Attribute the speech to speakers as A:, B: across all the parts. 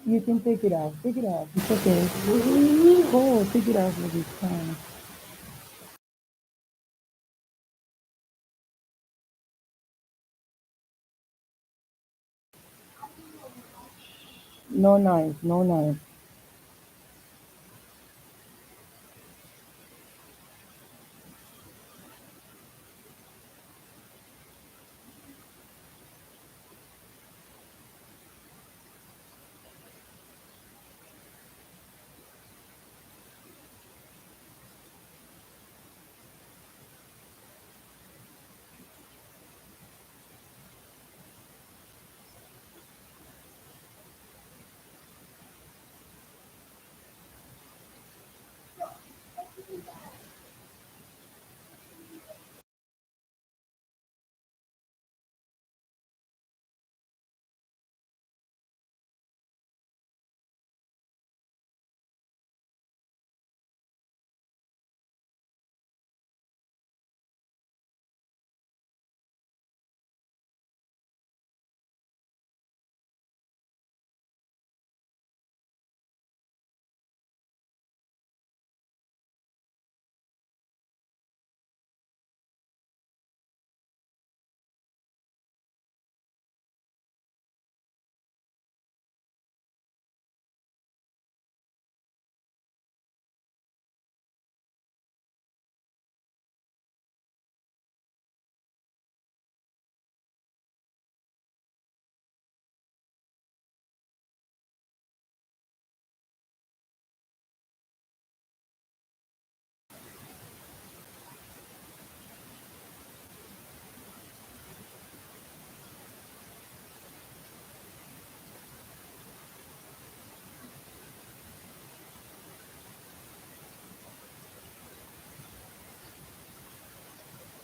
A: You can take it off. Take it off. It's okay. Go, take it off with this time. No noise, no noise.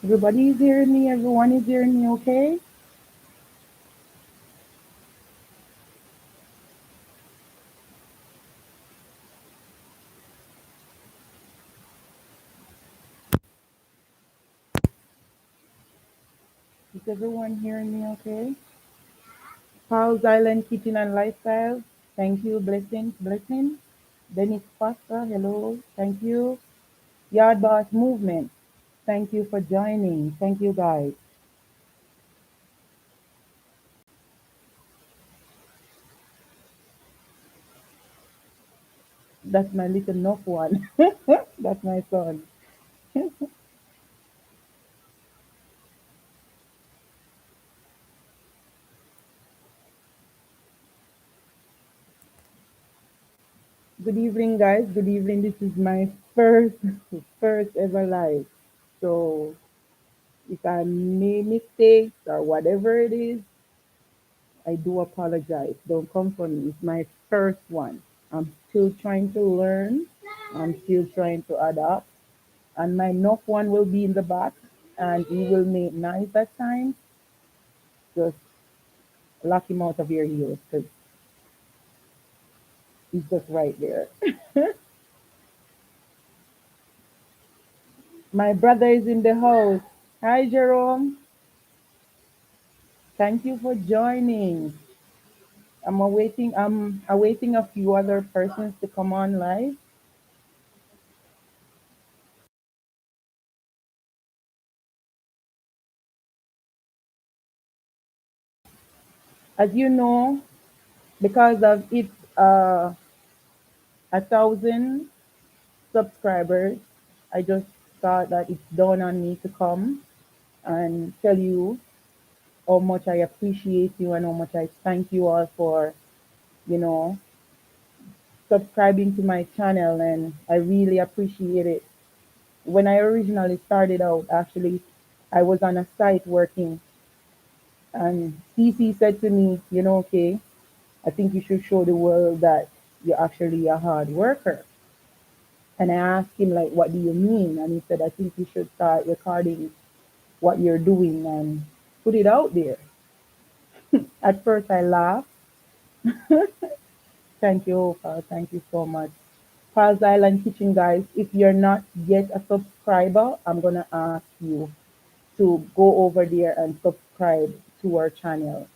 A: Everybody is hearing me. Everyone is hearing me. Okay. Is everyone hearing me? Okay. Paul's Island Kitchen and Lifestyle. Thank you. Blessings. Blessings. Dennis Foster. Hello. Thank you. Yard Boss Movement. Thank you for joining. Thank you, guys. That's my little enough one. That's my son. Good evening, guys. Good evening. This is my first, first ever live. So if I made mistakes or whatever it is, I do apologize. Don't come for me. It's my first one. I'm still trying to learn. I'm still trying to adapt. And my enough one will be in the back and he will make nice at times. Just lock him out of your ears because he's just right there. My brother is in the house. Hi, Jerome. Thank you for joining. I'm awaiting a few other persons to come on live. As you know, because of it's 1,000 subscribers, I just thought that it's done on me to come and tell you how much I appreciate you and how much I thank you all for, you know, subscribing to my channel, and I really appreciate it. When I originally started out, actually, I was on a site working, and CC said to me, okay, I think you should show the world that you're actually a hard worker. And I asked him, like, what do you mean? And he said, I think you should start recording what you're doing and put it out there. At first, I laughed. Thank you, Opal. Thank you so much. Pals Island Kitchen, guys, if you're not yet a subscriber, I'm going to ask you to go over there and subscribe to our channel.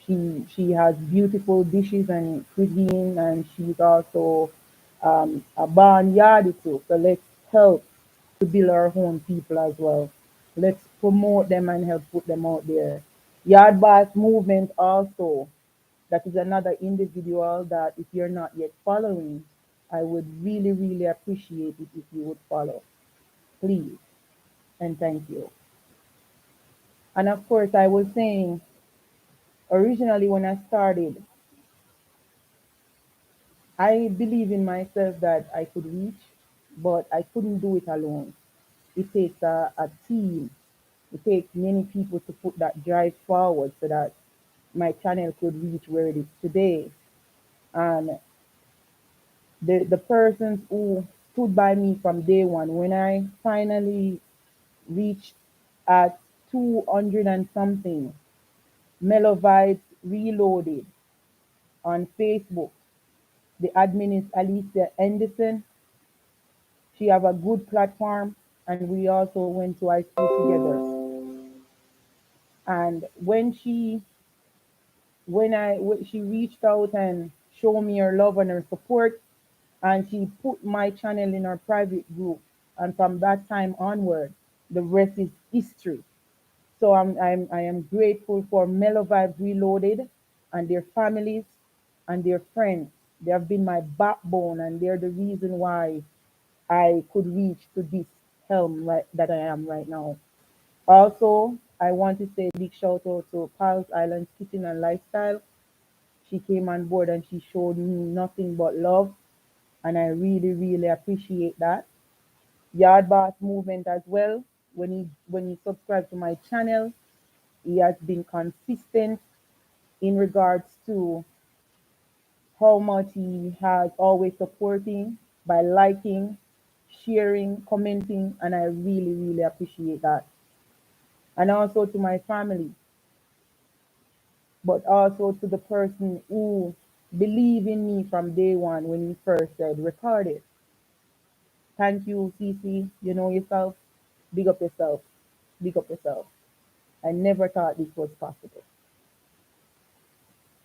A: She has beautiful dishes and cuisine, and she's also a barnyard too. So let's help to build our own people as well. Let's promote them and help put them out there. Yard Boss Movement also, that is another individual that if you're not yet following, I would really, really appreciate it if you would follow. Please and thank you. And of course, I was saying originally when I started, I believe in myself that I could reach, but I couldn't do it alone. It takes a team. It takes many people to put that drive forward so that my channel could reach where it is today. And the persons who stood by me from day one, when I finally reached at 200 and something, Melovites Reloaded on Facebook. The admin is Alicia Anderson. She have a good platform, and we also went to high school together. And when she reached out and showed me her love and her support, and she put my channel in her private group, and from that time onward, the rest is history. So I am grateful for Mellow Vibes Reloaded and their families and their friends. They have been my backbone, and they're the reason why I could reach to this helm right, that I am right now. Also, I want to say a big shout out to Pals Island Kitchen and Lifestyle. She came on board and she showed me nothing but love, and I really, really appreciate that. Yard Boss Movement as well. When he subscribed to my channel, he has been consistent in regards to how much he has always supporting by liking, sharing, commenting, and I really, really appreciate that. And also to my family, but also to the person who believed in me from day one when he first said record it. Thank you, Cece. You know yourself. Big up yourself. Big up yourself. I never thought this was possible.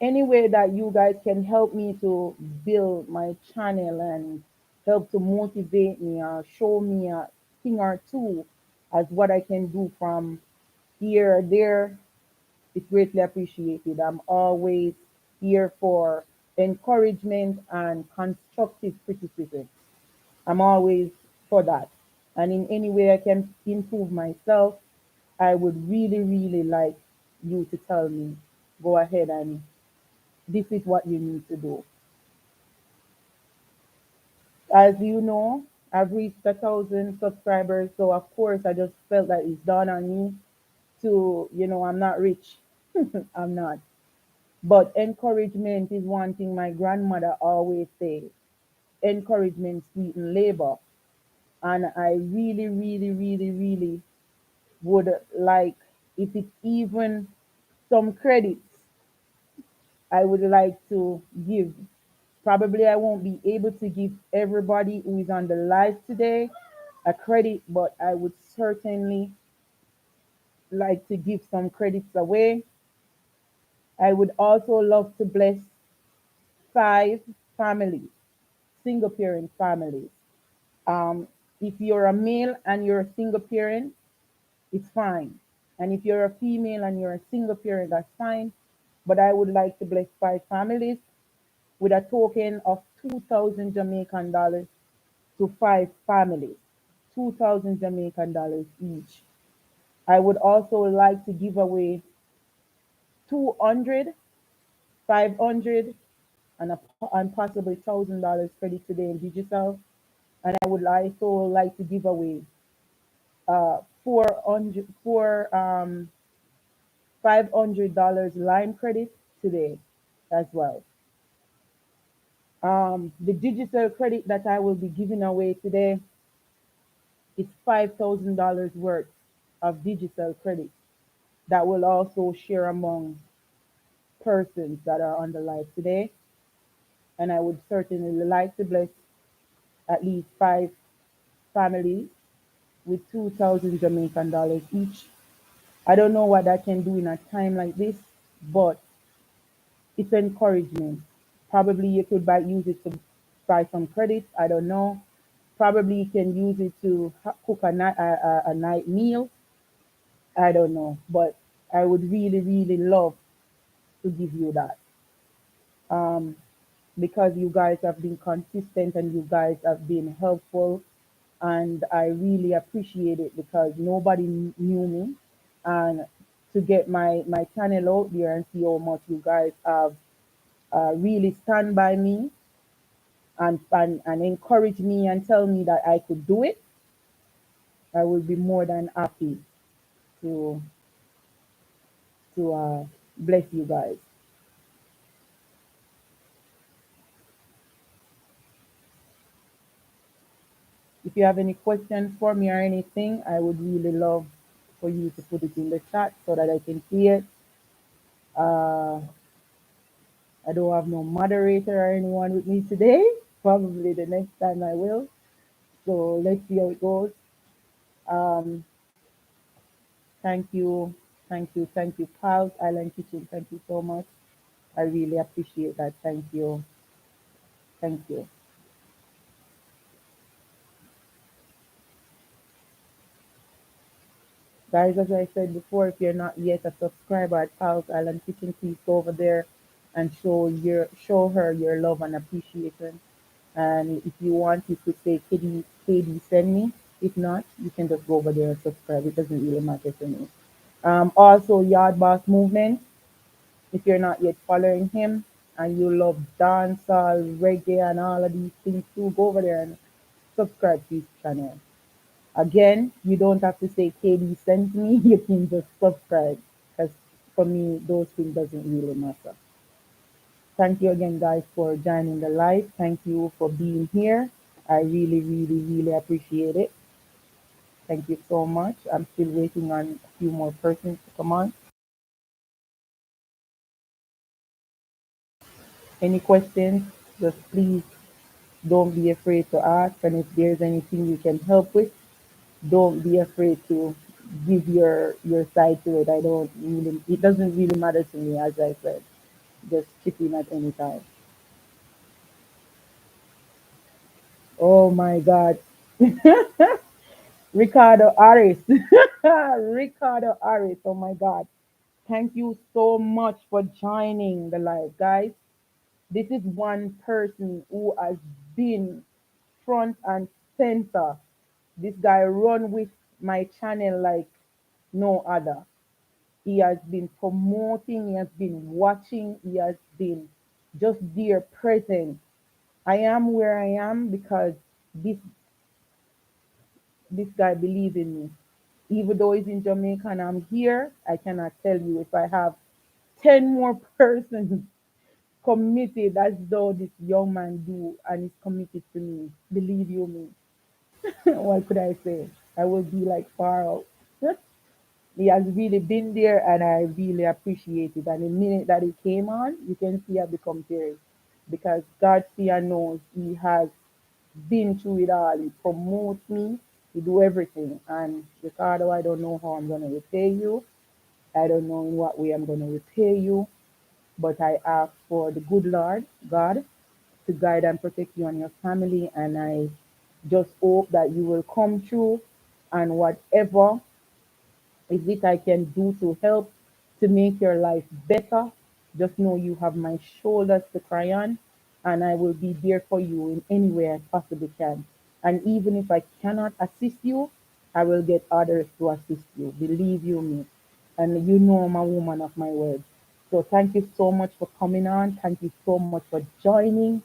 A: Any way that you guys can help me to build my channel and help to motivate me or show me a thing or two as what I can do from here or there, it's greatly appreciated. I'm always here for encouragement and constructive criticism. I'm always for that. And in any way I can improve myself, I would really, really like you to tell me, go ahead and this is what you need to do. As you know, I've reached 1,000 subscribers, so of course I just felt that it's done on me to, I'm not rich. I'm not. But encouragement is one thing my grandmother always said. Encouragement sweeten labor. And I really, really, really, really would like, if it's even some credits, I would like to give. Probably I won't be able to give everybody who is on the live today a credit, but I would certainly like to give some credits away. I would also love to bless 5 families, single parent families. Um, if you're a male and you're a single parent, it's fine. And if you're a female and you're a single parent, that's fine. But I would like to bless 5 families with a token of 2,000 Jamaican dollars to 5 families, 2,000 Jamaican dollars each. I would also like to give away 200, 500, and possibly $1,000 credit today in digital. And I would also like to give away 400, $500 line credit today as well. The digital credit that I will be giving away today is $5,000 worth of digital credit that will also share among persons that are on the live today. And I would certainly like to bless at least 5 families with 2,000 Jamaican dollars each. I don't know what I can do in a time like this, but It's encouragement. Probably you could use it to buy some credits. I don't know. Probably you can use it to cook a night meal. I don't know. But I would really, really love to give you that. Um, because you guys have been consistent and you guys have been helpful. And I really appreciate it because nobody knew me. And to get my channel out there and see how much you guys have really stand by me and encourage me and tell me that I could do it, I will be more than happy to bless you guys. If you have any questions for me or anything, I would really love for you to put it in the chat so that I can see it. Uh, I don't have no moderator or anyone with me today. Probably the next time I will. So let's see how it goes. Um, thank you, thank you, Pals Island Kitchen. Thank you so much. I really appreciate that. Thank you, thank you, guys. As I said before, if you're not yet a subscriber at Pals Island Kitchen, please go over there and show her your love and appreciation. And if you want, you could say, KD, send me. If not, you can just go over there and subscribe. It doesn't really matter to me. Also, Yard Boss Movement. If you're not yet following him and you love dancehall, reggae, and all of these things too, go over there and subscribe to his channel. Again, you don't have to say KD sent me. You can just subscribe because for me, those things doesn't really matter. Thank you again, guys, for joining the live. Thank you for being here. I really, really, really appreciate it. Thank you so much. I'm still waiting on a few more persons to come on. Any questions? Just please don't be afraid to ask. And if there's anything you can help with, don't be afraid to give your side to it. I don't really, it doesn't really matter to me, as I said. Just chip in at any time. Oh my God. Ricardo Aris. Ricardo Aris. Oh my God. Thank you so much for joining the live, guys. This is one person who has been front and center. This guy run with my channel like no other. He has been promoting, he has been watching, he has been just there present. I am where I am because this this guy believes in me. Even though he's in Jamaica and I'm here, I cannot tell you if I have 10 more persons committed as though this young man do and is committed to me. Believe you me. What could I say? I will be like far out. He has really been there and I really appreciate it. And the minute that he came on, you can see I become teary because God fear knows he has been through it all. He promotes me, he do everything. And Ricardo, I don't know how I'm gonna repay you. I don't know in what way I'm gonna repay you, but I ask for the good Lord God to guide and protect you and your family. And I just hope that you will come through and whatever is it I can do to help to make your life better? Just know you have my shoulders to cry on, and I will be there for you in any way I possibly can. And even if I cannot assist you, I will get others to assist you. Believe you me. And you know I'm a woman of my word. So thank you so much for coming on. Thank you so much for joining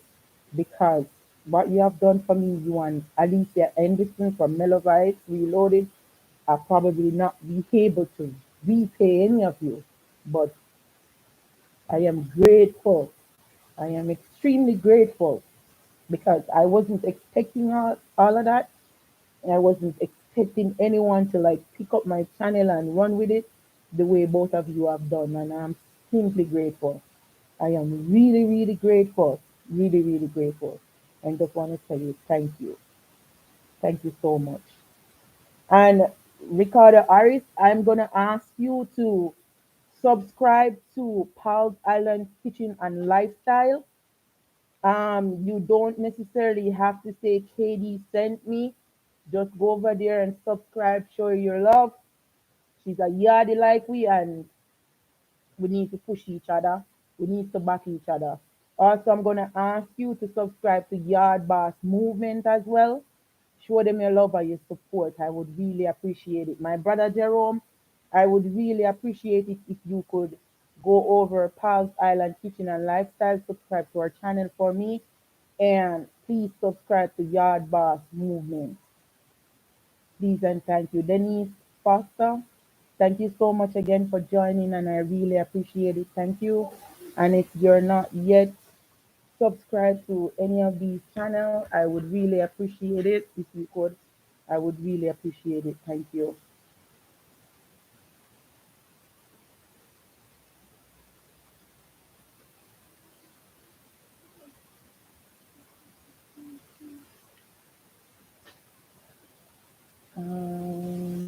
A: because what you have done for me, you and Alicia Anderson from Melovites Reloaded, I'll probably not be able to repay any of you, but I am grateful. I am extremely grateful because I wasn't expecting all of that. And I wasn't expecting anyone to like pick up my channel and run with it the way both of you have done. And I'm simply grateful. I am really, really grateful. Really, really grateful. And just want to tell you thank you. Thank you so much. And Ricardo Aris, I'm gonna ask you to Subscribe to Paul's Island Kitchen and Lifestyle. You don't necessarily have to say KD sent me. Just go over there and subscribe, show your love. She's a yardie like we, and we need to push each other. We need to back each other. Also, I'm gonna ask you to subscribe to Yard Boss Movement as well. Show them your love and your support. I would really appreciate it. My brother Jerome, I would really appreciate it if you could go over Pal's Island Kitchen and Lifestyle, subscribe to our channel for me, and please subscribe to Yard Boss Movement. Please and thank you. Denise Foster, thank you so much again for joining, and I really appreciate it. Thank you. And if you're not yet subscribed to any of these channels, I would really appreciate it if you could. I would really appreciate it. Thank you. Um,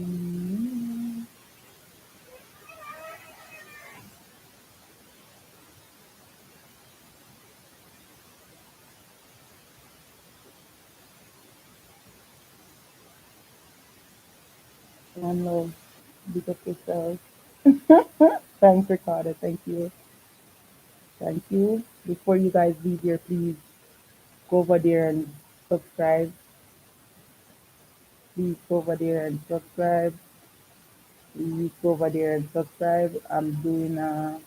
A: one love, big up yourself. Thanks, Ricardo. Thank you. Thank you. Before you guys leave here, please go over there and subscribe. Please go over there and subscribe. Please go over there and subscribe. I'm doing a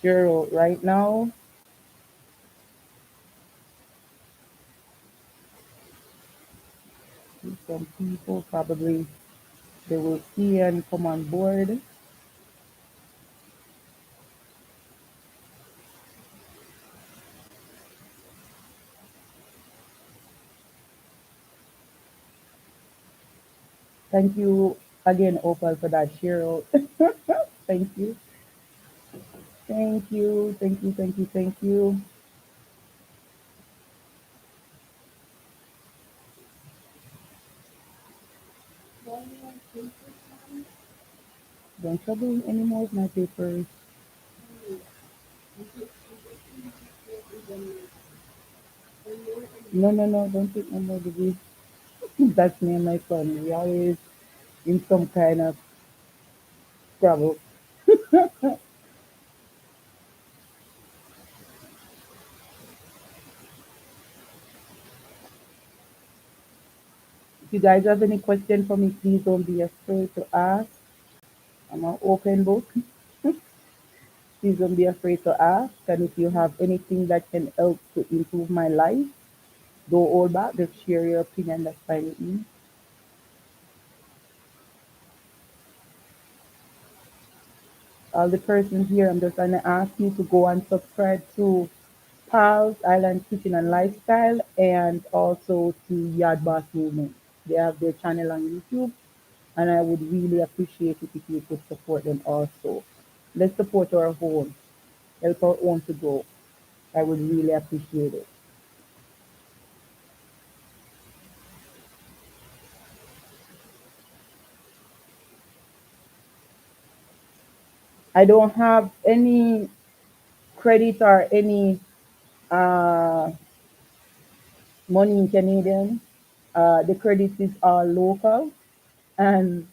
A: share out right now. Some people probably they will see and come on board. Thank you again, Opal, for that share out. Thank you. Thank you. Thank you. Thank you. Thank you. Don't trouble anymore with my papers. No, no, no. Don't take no more degree. That's me and my son. We always in some kind of trouble. If you guys have any question for me, please don't be afraid to ask. I'm an open book. Please don't be afraid to ask. And if you have anything that can help to improve my life, don't hold back. Just share your opinion. That's fine with me. All the persons here, I'm just gonna ask you to go and subscribe to Pals Island Kitchen and Lifestyle and also to Yard Boss Movement. They have their channel on YouTube, and I would really appreciate it if you could support them also. Let's support our home, help our own to grow. I would really appreciate it. I don't have any credit or any uh, money in Canadian. The credit is all local, and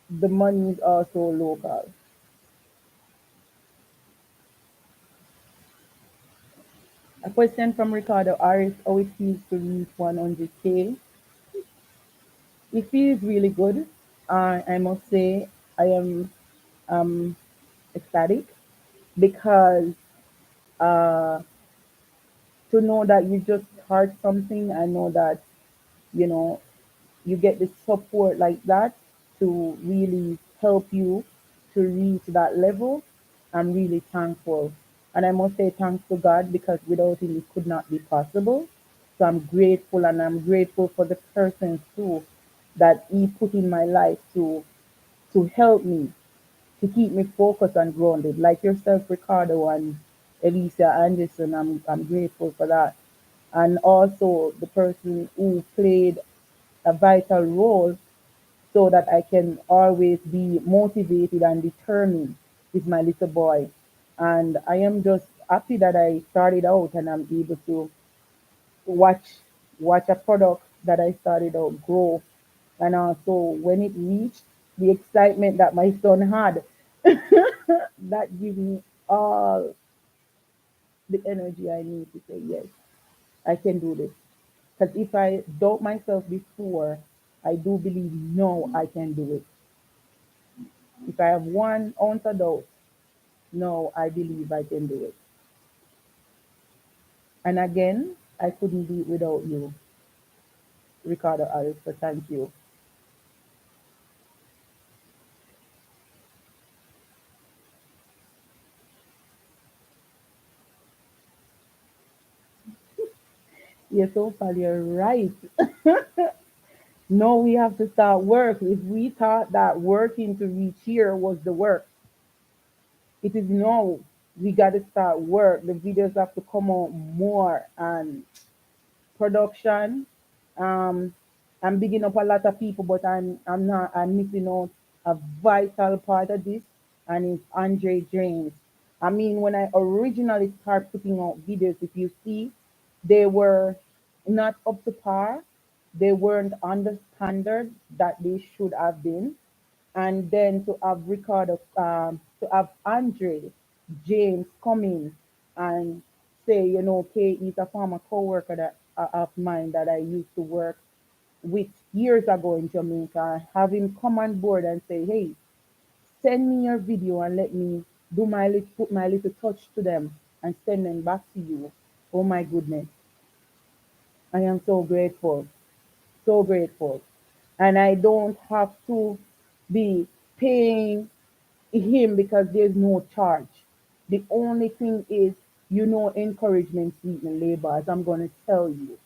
A: the money is also local. A question from Ricardo Aris, how it feels to reach 100K. It feels really good. I must say I am um, ecstatic because uh, to know that you just start something, I know that you know you get the support like that to really help you to reach that level. I'm really thankful. And I must say thanks to God because without him it could not be possible. So I'm grateful, and I'm grateful for the persons too that he put in my life to help me, to keep me focused and grounded. Like yourself, Ricardo and Elisa Anderson, I'm grateful for that. And also the person who played a vital role so that I can always be motivated and determined with my little boy. And I am just happy that I started out and I'm able to watch watch a product that I started out grow. And also when it reached the excitement that my son had, that gives me all the energy I need to say, yes, I can do this. Because if I doubt myself before, I do believe no, I can do it. If I have 1 ounce of doubt, no, I believe I can do it. And again, I couldn't do it without you, Ricardo Harris. So thank you. Yes, Opal, you're right. No, we have to start work. If we thought that working to reach here was the work, it is no. We got to start work. The videos have to come out more and production. Um, I'm bigging up a lot of people, but I'm missing out a vital part of this, and it's Andre James. I mean, when I originally started putting out videos, if you see, they were not up to par. They weren't on the standard that they should have been. And then to have to have Andre James come in and say, okay, he's a former co-worker of mine that I used to work with years ago in Jamaica. Have him come on board and say, hey, send me your video and let me put my little touch to them and send them back to you. Oh my goodness, I am so grateful, so grateful, and I don't have to be paying him because there's no charge. The only thing is, encouragement sweeten labor, as I'm going to tell you.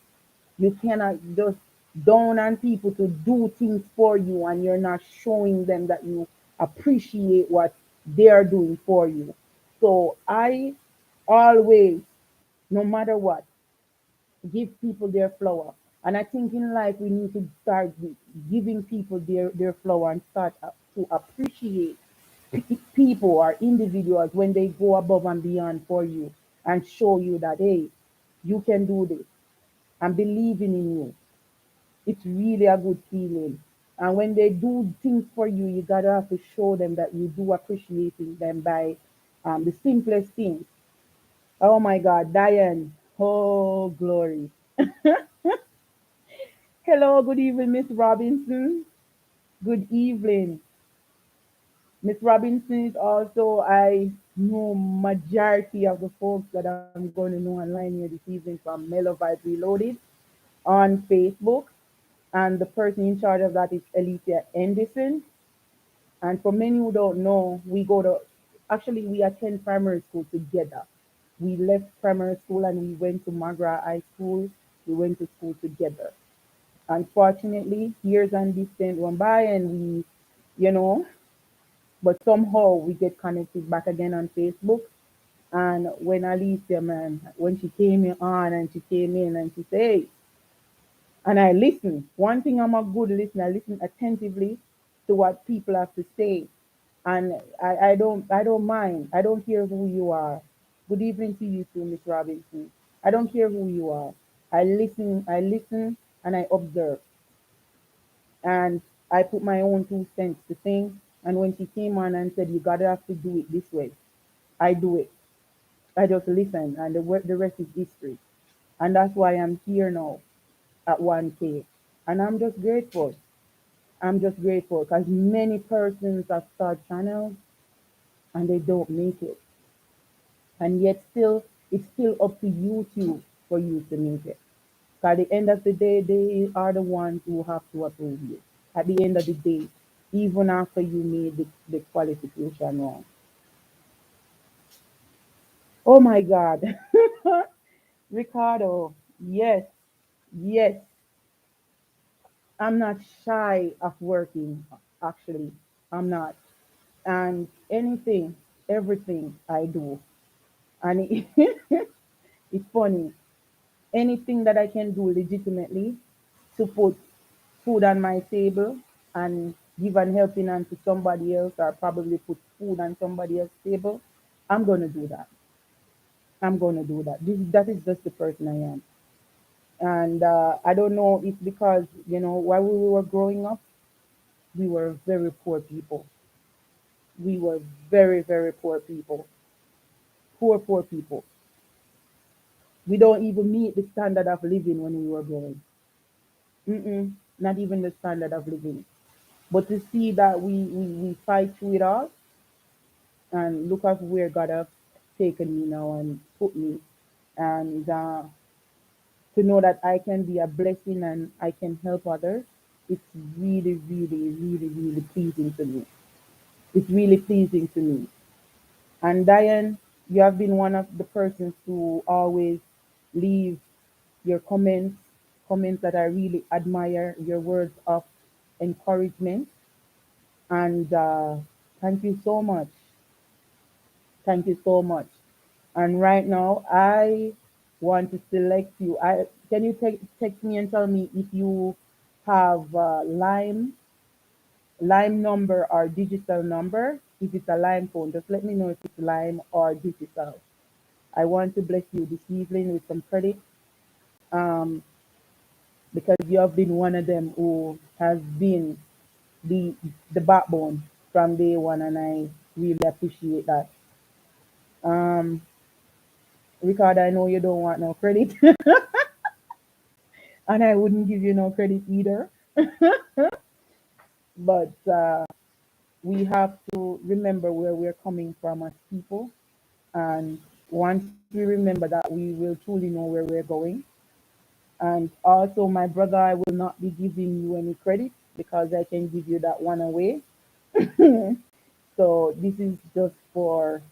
A: You cannot just down on people to do things for you and you're not showing them that you appreciate what they're doing for you. So I always, no matter what, give people their flower. And I think in life we need to start giving people their flower and start to appreciate people or individuals when they go above and beyond for you and show you that, hey, you can do this and believing in you. It's really a good feeling. And when they do things for you, you gotta have to show them that you do appreciate them by the simplest things. Oh my God, Diane. Oh, glory. Hello, good evening, Miss Robinson. Good evening. Miss Robinson is also, I know majority of the folks that I'm going to know online here this evening from Mellow Vibes Reloaded on Facebook. And the person in charge of that is Alicia Anderson. And for many who don't know, actually, we attend primary school together. We left primary school and we went to Magra High School. We went to school together. Unfortunately, years and distance went by and you know, but somehow we get connected back again on Facebook. And when Alicia, man, when she came on and she came in and she said, hey, and I listen. One thing, I'm a good listener. I listen attentively to what people have to say. And I don't mind. I don't care who you are. Good evening to you too, Miss Robinson. I don't care who you are. I listen and I observe. And I put my own 2 cents to things. And when she came on and said, you gotta have to do it this way, I do it. I just listen and the rest is history. And that's why I'm here now at 1K. And I'm just grateful. I'm just grateful because many persons have started channels and they don't make it. And yet still, it's still up to YouTube for you to make it. At the end of the day, they are the ones who have to approve you. At the end of the day, even after you made the qualification wrong. Oh my God. Ricardo, yes, yes. I'm not shy of working, actually. I'm not. And anything, everything I do. And it's funny. Anything that I can do legitimately to put food on my table and give an helping hand to somebody else or probably put food on somebody else's table, I'm gonna do that. I'm gonna do that. That is just the person I am. And I don't know if because while we were growing up, we were very poor people. We were very poor people. Poor people. We don't even meet the standard of living when we were growing. Mm-mm, not even the standard of living. But to see that we fight through it all and look at where God has taken me now and put me, and to know that I can be a blessing and I can help others, it's really pleasing to me. It's really pleasing to me. And Diane, you have been one of the persons to always leave your comments that I really admire, your words of encouragement. And thank you so much. Thank you so much. And right now, I want to select you. Can you text me and tell me if you have Lime number or digital number? If it's a Lime phone, just let me know if it's Lime or digital. I want to bless you this evening with some credit, um, because you have been one of them who has been the the backbone from day one, and I really appreciate that. Um, Ricardo, I know you don't want no credit, and I wouldn't give you no credit either. But we have to remember where we're coming from as people, and once we remember that, we will truly know where we're going. And also, my brother, I will not be giving you any credit because I can give you that one away. So this is just for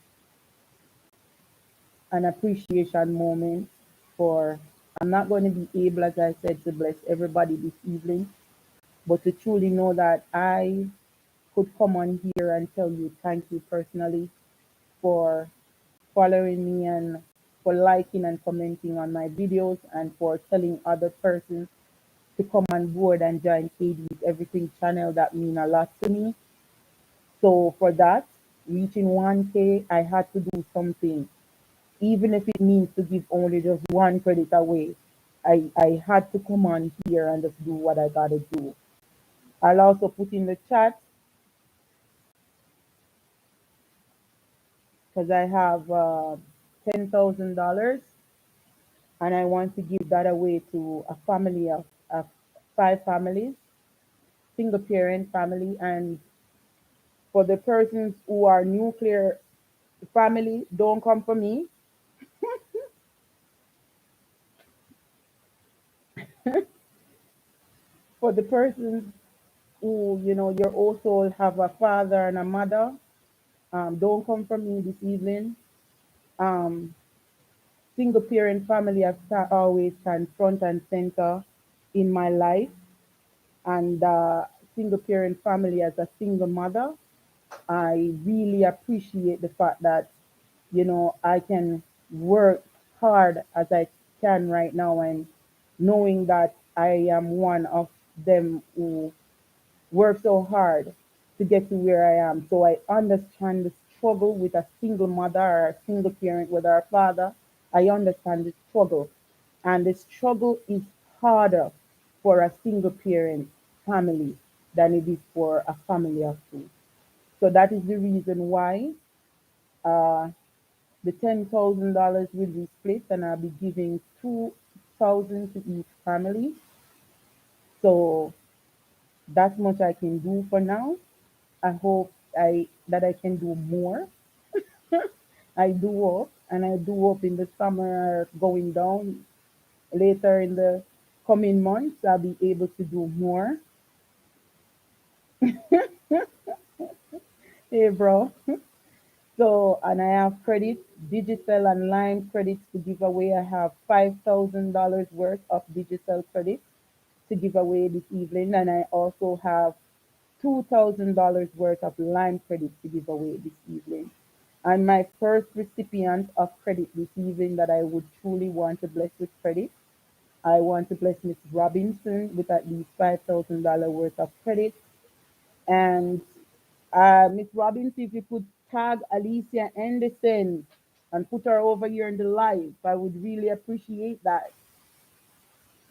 A: an appreciation moment for I'm not going to be able, as I said, to bless everybody this evening, but to truly know that I could come on here and tell you thank you personally for following me and for liking and commenting on my videos and for telling other persons to come on board and join KD's Everything channel. That mean a lot to me. So for that, reaching 1K, I had to do something, even if it means to give only just one credit away. I had to come on here and just do what I gotta do. I'll also put in the chat because I have $10,000 and I want to give that away to a family of five families, single parent family, and for the persons who are nuclear family, don't come for me. For the persons who, your also have a father and a mother, don't come for me this evening. Um, Single parent family have always stand front and center in my life, and single parent family as a single mother, I really appreciate the fact that I can work hard as I can right now, and knowing that I am one of them who work so hard to get to where I am. So I understand the struggle with a single mother or a single parent, whether a father. I understand the struggle. And the struggle is harder for a single parent family than it is for a family of two. So that is the reason why uh, the $10,000 will be split, and I'll be giving 2,000 to each family. So that's much I can do for now. I hope I can do more. I do hope, and I do hope in the summer going down later in the coming months I'll be able to do more. Hey, bro. So, and I have credits, digital and line credits to give away. I have $5,000 worth of digital credits to give away this evening, and I also have $2,000 worth of line credit to give away this evening. And my first recipient of credit this evening that I would truly want to bless with credit, I want to bless Miss Robinson with at least $5,000 worth of credit. And Miss Robbins, if you could tag Alicia Anderson and put her over here in the live, I would really appreciate that.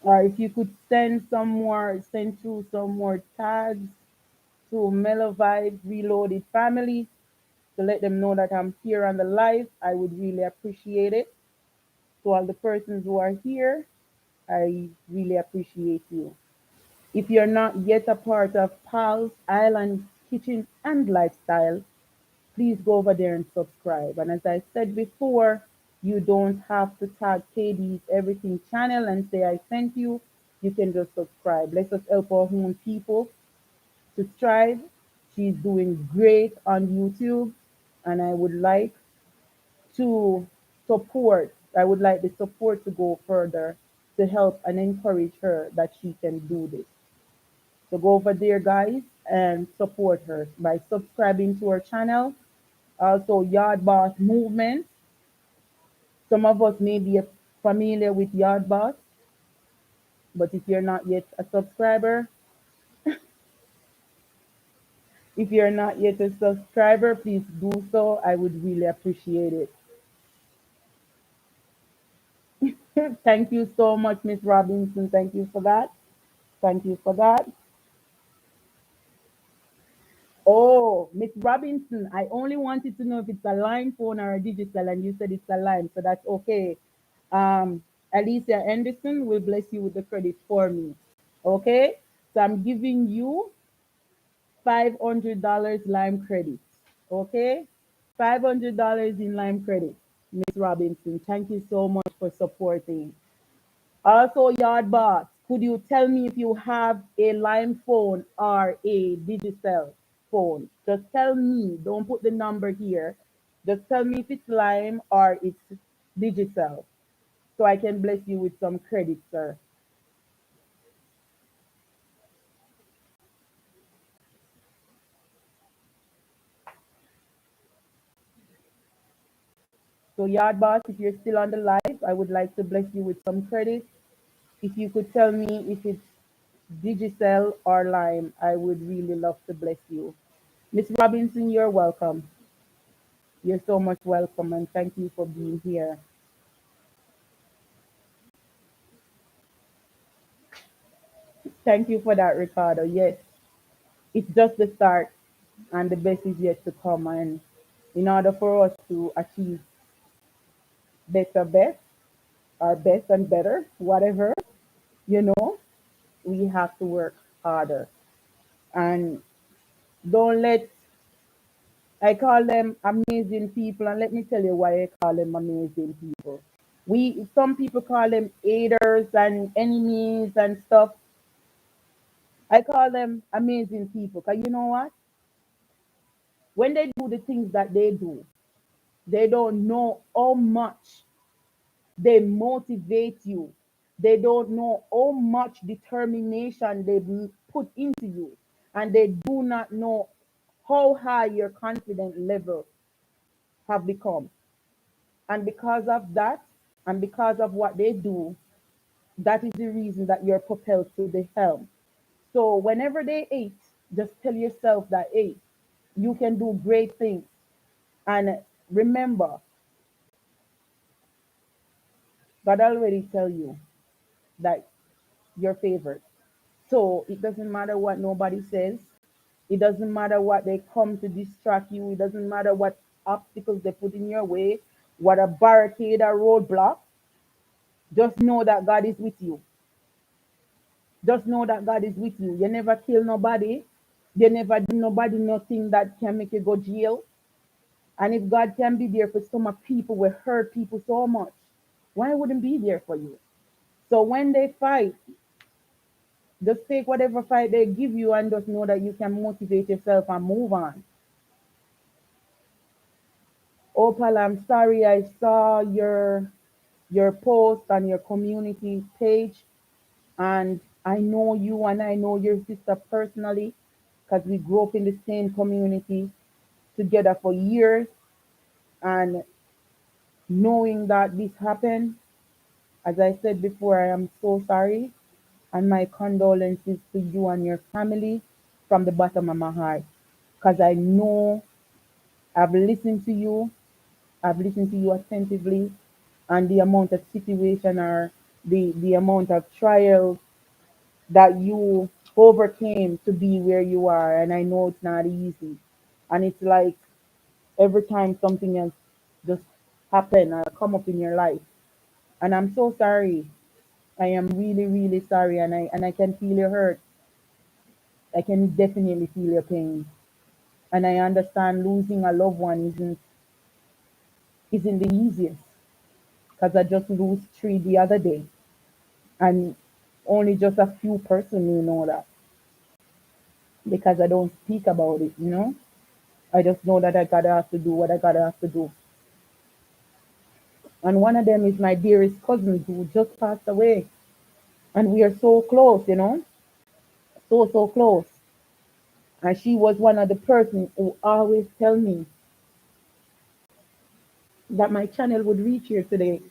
A: Or if you could send through some more tags to Mellow Vibes Reloaded family to let them know that I'm here on the live, I would really appreciate it. To all the persons who are here, I really appreciate you. If you're not yet a part of Pal's Island Kitchen and Lifestyle, please go over there and subscribe. And as I said before, you don't have to tag KD's Everything channel and say I sent you. You can just subscribe. Let us help our own people to strive. She's doing great on YouTube, and to I would like the support to go further to help and encourage her that she can do this. So go over there, guys, and support her by subscribing to her channel. Also, Yard Boss Movement. Some of us may be familiar with Yard Boss, but if you're not yet a subscriber, please do so. I would really appreciate it. Thank you so much, Miss Robinson. Thank you for that. Thank you for that. Oh, Miss Robinson, I only wanted to know if it's a line phone or a digital, and you said it's a line, so that's okay. Alicia Anderson will bless you with the credit for me. Okay? So I'm giving you $500 Lime credit. Okay? $500 in Lime credit, Miss Robinson. Thank you so much for supporting. Also, Yard Boss, could you tell me if you have a Lime phone or a digital phone? Just tell me. Don't put the number here. Just tell me if it's Lime or it's digital so I can bless you with some credit, sir. So, Yard Boss, if you're still on the live, I would like to bless you with some credit. If you could tell me if it's digital or Lime, I would really love to bless you. Miss Robinson, you're welcome. You're so much welcome, and thank you for being here. Thank you for that, Ricardo. Yes, it's just the start, and the best is yet to come. And in order for us to achieve better, best, or best and better, whatever, you know, we have to work harder. And don't let, I call them amazing people, and let me tell you why I call them amazing people. Some people call them haters and enemies and stuff. I call them amazing people, because you know what? When they do the things that they do, they don't know how much they motivate you. They don't know how much determination they put into you. And they do not know how high your confidence level have become. And because of that, and because of what they do, that is the reason that you're propelled to the helm. So whenever they hate, just tell yourself that, hey, you can do great things. And remember, God already tell you that you're favored. So it doesn't matter what nobody says. It doesn't matter what they come to distract you. It doesn't matter what obstacles they put in your way, what a barricade or roadblock. Just know that God is with you. Just know that God is with you. You never kill nobody. You never do nobody nothing that can make you go jail. And if God can be there for some of people who hurt people so much, why wouldn't be there for you? So when they fight, just take whatever fight they give you and just know that you can motivate yourself and move on. Opal, I'm sorry I saw your post on your community page, and I know you and I know your sister personally because we grew up in the same community together for years. And knowing that this happened, as I said before, I am so sorry, and my condolences to you and your family. from the bottom of my heart because I know I've listened to you. I've listened to you attentively, and the amount of situation or the amount of trials that you overcame to be where you are. And I know it's not easy. And it's like every time something else just happen or come up in your life. And I'm so sorry. I am really, really sorry, and I can feel your hurt. I can definitely feel your pain. And I understand losing a loved one isn't the easiest because I just lost three the other day, and only just a few person who know that because I don't speak about it. I just know that I gotta have to do what I gotta have to do. And one of them is my dearest cousin who just passed away, and we are so close, so close. And she was one of the person who always tell me that my channel would reach here today.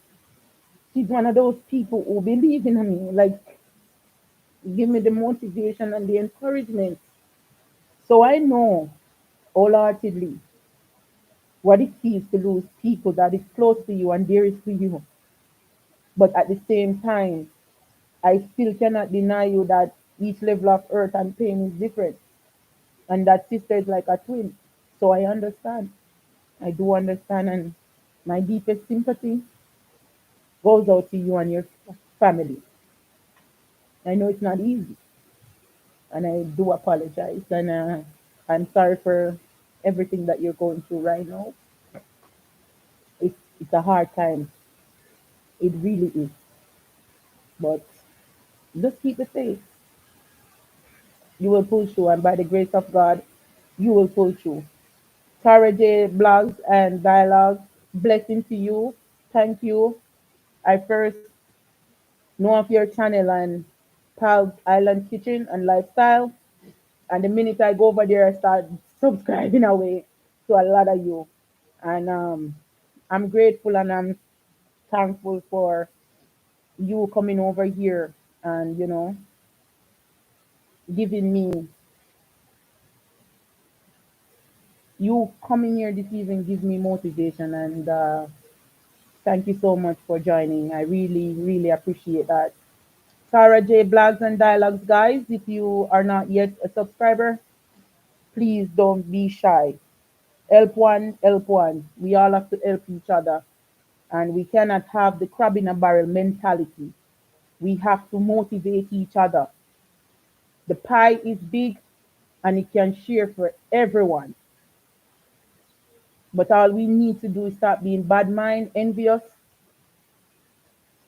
A: She's one of those people who believe in me, like give me the motivation and the encouragement. So I know wholeheartedly what it feels to lose people that is close to you and dearest to you. But at the same time, I still cannot deny you that each level of hurt and pain is different. And that sister is like a twin. So I understand. I do understand. And my deepest sympathy goes out to you and your family. I know it's not easy. And I do apologize. And I'm sorry for everything that you're going through right now. It's a hard time. It really is. But just keep the faith. You will pull through. And by the grace of God, you will pull through. Tara J blogs and dialogues. Blessing to you. Thank you. I first know of your channel and Pal's Island Kitchen and Lifestyle. And the minute I go over there, I start subscribing away to a lot of you. And I'm grateful and I'm thankful for you coming over here and, giving me, you coming here this evening gives me motivation. And thank you so much for joining. I really, really appreciate that. Tara J Blogs and Dialogues, guys, if you are not yet a subscriber, please don't be shy. Help one, help one. We all have to help each other. And we cannot have the crab in a barrel mentality. We have to motivate each other. The pie is big and it can share for everyone. But all we need to do is stop being bad mind, envious,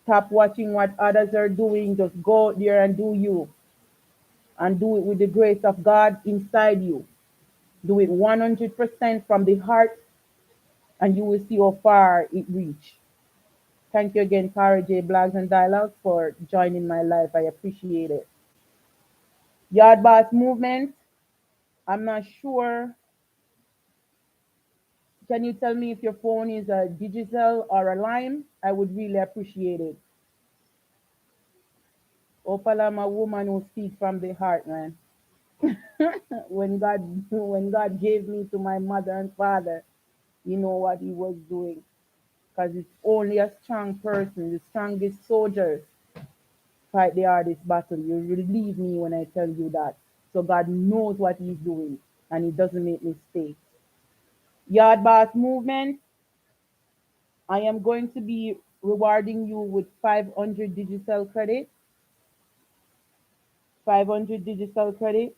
A: stop watching what others are doing. Just go out there and do you. And do it with the grace of God inside you. Do it 100% from the heart, and you will see how far it reach. Thank you again, Kara J Blogs and Dialogues, for joining my life. I appreciate it. Yard Boss Movement. I'm not sure. Can you tell me if your phone is a digital or a line? I would really appreciate it. Opal, I'm a woman who speaks from the heart, man. when God gave me to my mother and father, you know what he was doing. Because it's only a strong person, the strongest soldiers fight the hardest battle. You relieve me when I tell you that. So God knows what he's doing and he doesn't make mistakes. Yard Boss Movement, I am going to be rewarding you with 500 digital credit. 500 digital credit.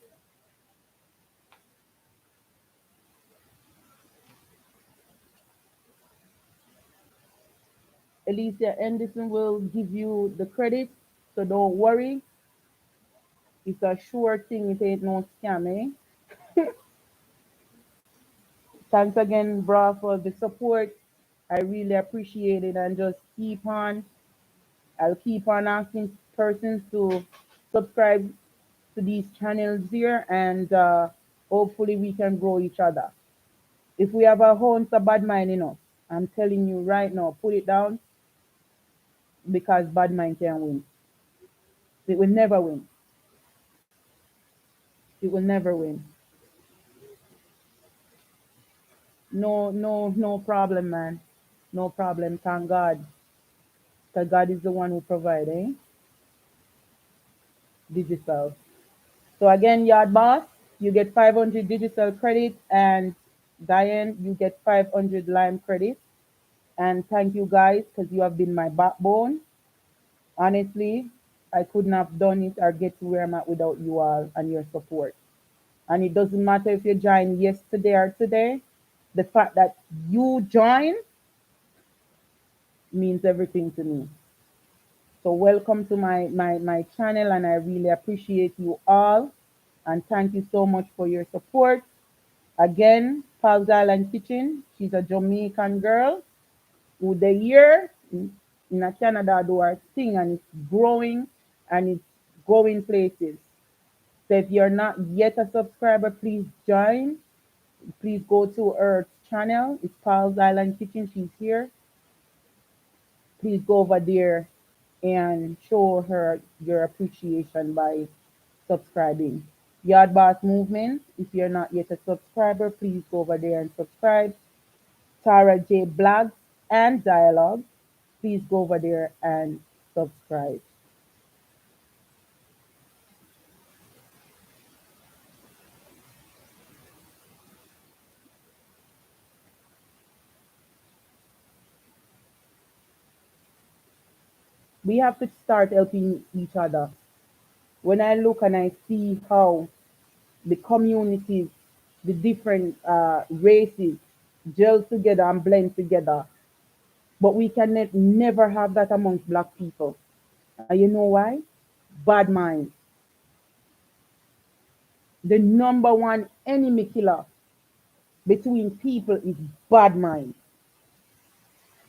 A: Alicia Anderson will give you the credit, so don't worry. It's a sure thing, it ain't no scam, eh? Thanks again, bro, for the support. I really appreciate it and just keep on. I'll keep on asking persons to subscribe to these channels here and hopefully we can grow each other. If we have a ounce of bad mind in us, I'm telling you right now, put it down because bad mind can't win. It will never win. It will never win. No, no, no problem, man. No problem. Thank God. Because God is the one who provides, eh? Digital. So again, Yard Boss, you get 500 digital credit, and Diane, you get 500 Lime credit. And thank you guys because you have been my backbone. Honestly, I couldn't have done it or get to where I'm at without you all and your support. And it doesn't matter if you joined yesterday or today, the fact that you join means everything to me. So welcome to my channel, and I really appreciate you all. And thank you so much for your support. Again, Pals Island Kitchen, she's a Jamaican girl who the year in a Canada do her thing, and it's growing and it's going places. So if you're not yet a subscriber, please join. Please go to her channel. It's Pals Island Kitchen. She's here. Please go over there and show her your appreciation by subscribing. Yard Boss Movement, if you're not yet a subscriber, please go over there and subscribe. Tara J Blogs and Dialogue, please go over there and subscribe. We have to start helping each other. When I look and I see how the communities, the different races gel together and blend together, but we can never have that amongst black people. And you know why? Bad mind. The number one enemy killer between people is bad mind.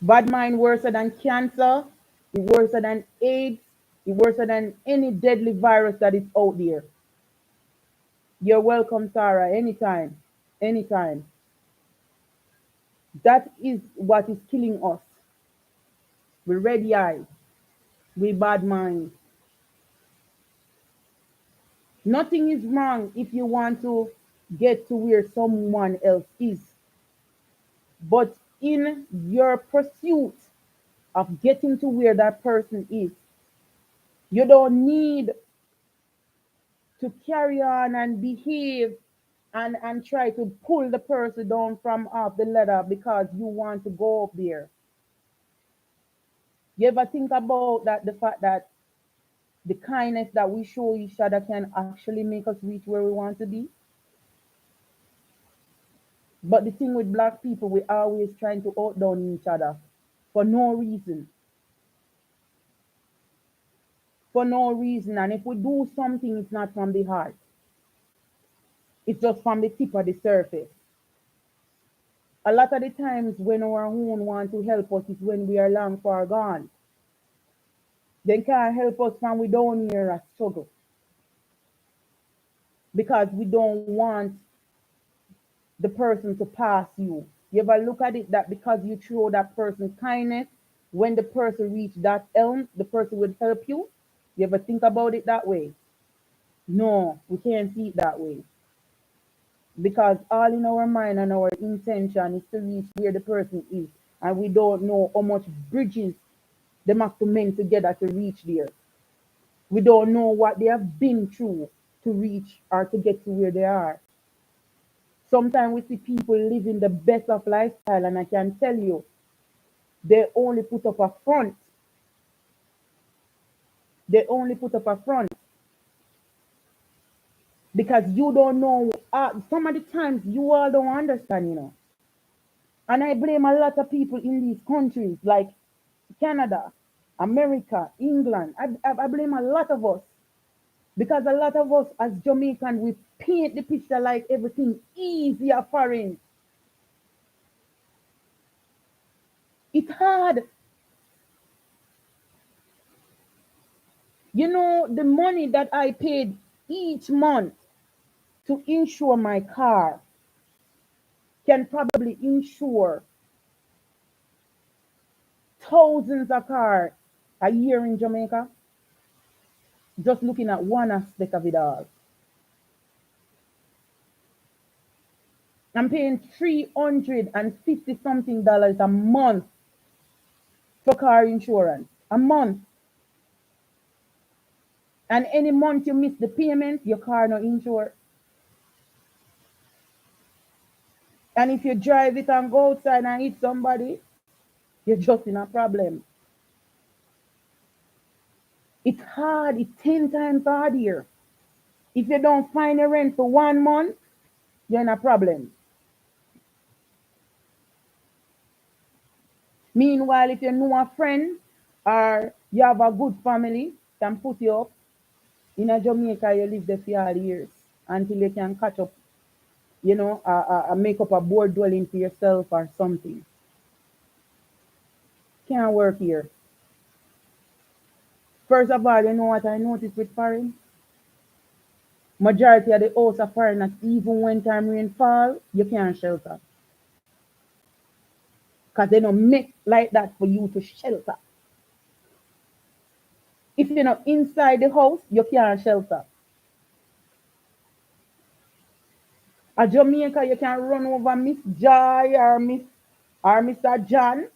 A: Bad mind worse than cancer, it worse than AIDS, it worse than any deadly virus that is out there. You're welcome, Tara, anytime. Anytime. That is what is killing us. We ready eyes, we bad mind. Nothing is wrong if you want to get to where someone else is. But in your pursuit of getting to where that person is, you don't need to carry on and behave and try to pull the person down from off the ladder because you want to go up there. You ever think about that, the fact that the kindness that we show each other can actually make us reach where we want to be? But the thing with black people, we always trying to outdown each other for no reason. For no reason. And if we do something, it's not from the heart. It's just from the tip of the surface. A lot of the times when our own want to help us is when we are long far gone. They can't help us from we down here a struggle because we don't want the person to pass you. You ever look at it that because you show that person kindness, when the person reach that elm, the person would help you? You ever think about it that way? No, we can't see it that way. Because all in our mind and our intention is to reach where the person is. And we don't know how much bridges they have to mend together to reach there. We don't know what they have been through to reach or to get to where they are. Sometimes we see people living the best of lifestyle, and I can tell you, they only put up a front. They only put up a front because you don't know. Some of the times you all don't understand. And I blame a lot of people in these countries like Canada, America, England. I blame a lot of us because a lot of us as Jamaican, we paint the picture like everything easier foreign. It's hard. The money that I paid each month to insure my car can probably insure thousands of cars a year in Jamaica. Just looking at one aspect of it all. I'm paying $350 something dollars a month for car insurance. A month. And any month you miss the payment, your car not insured. And if you drive it and go outside and hit somebody, you're just in a problem. It's hard. It's 10 times hard here. If you don't find a rent for 1 month, you're in a problem. Meanwhile, if you know a friend or you have a good family, can put you up. In a Jamaica, you live there for all years until you can catch up, make up a board dwelling for yourself or something. Can't work here. First of all, you know what I noticed with foreign? Majority of the house are foreigners, even when time rain fall, you can't shelter. Because they don't make like that for you to shelter. If you're not inside the house, you can't shelter. A Jamaica, you can run over Miss Joy or Mr. John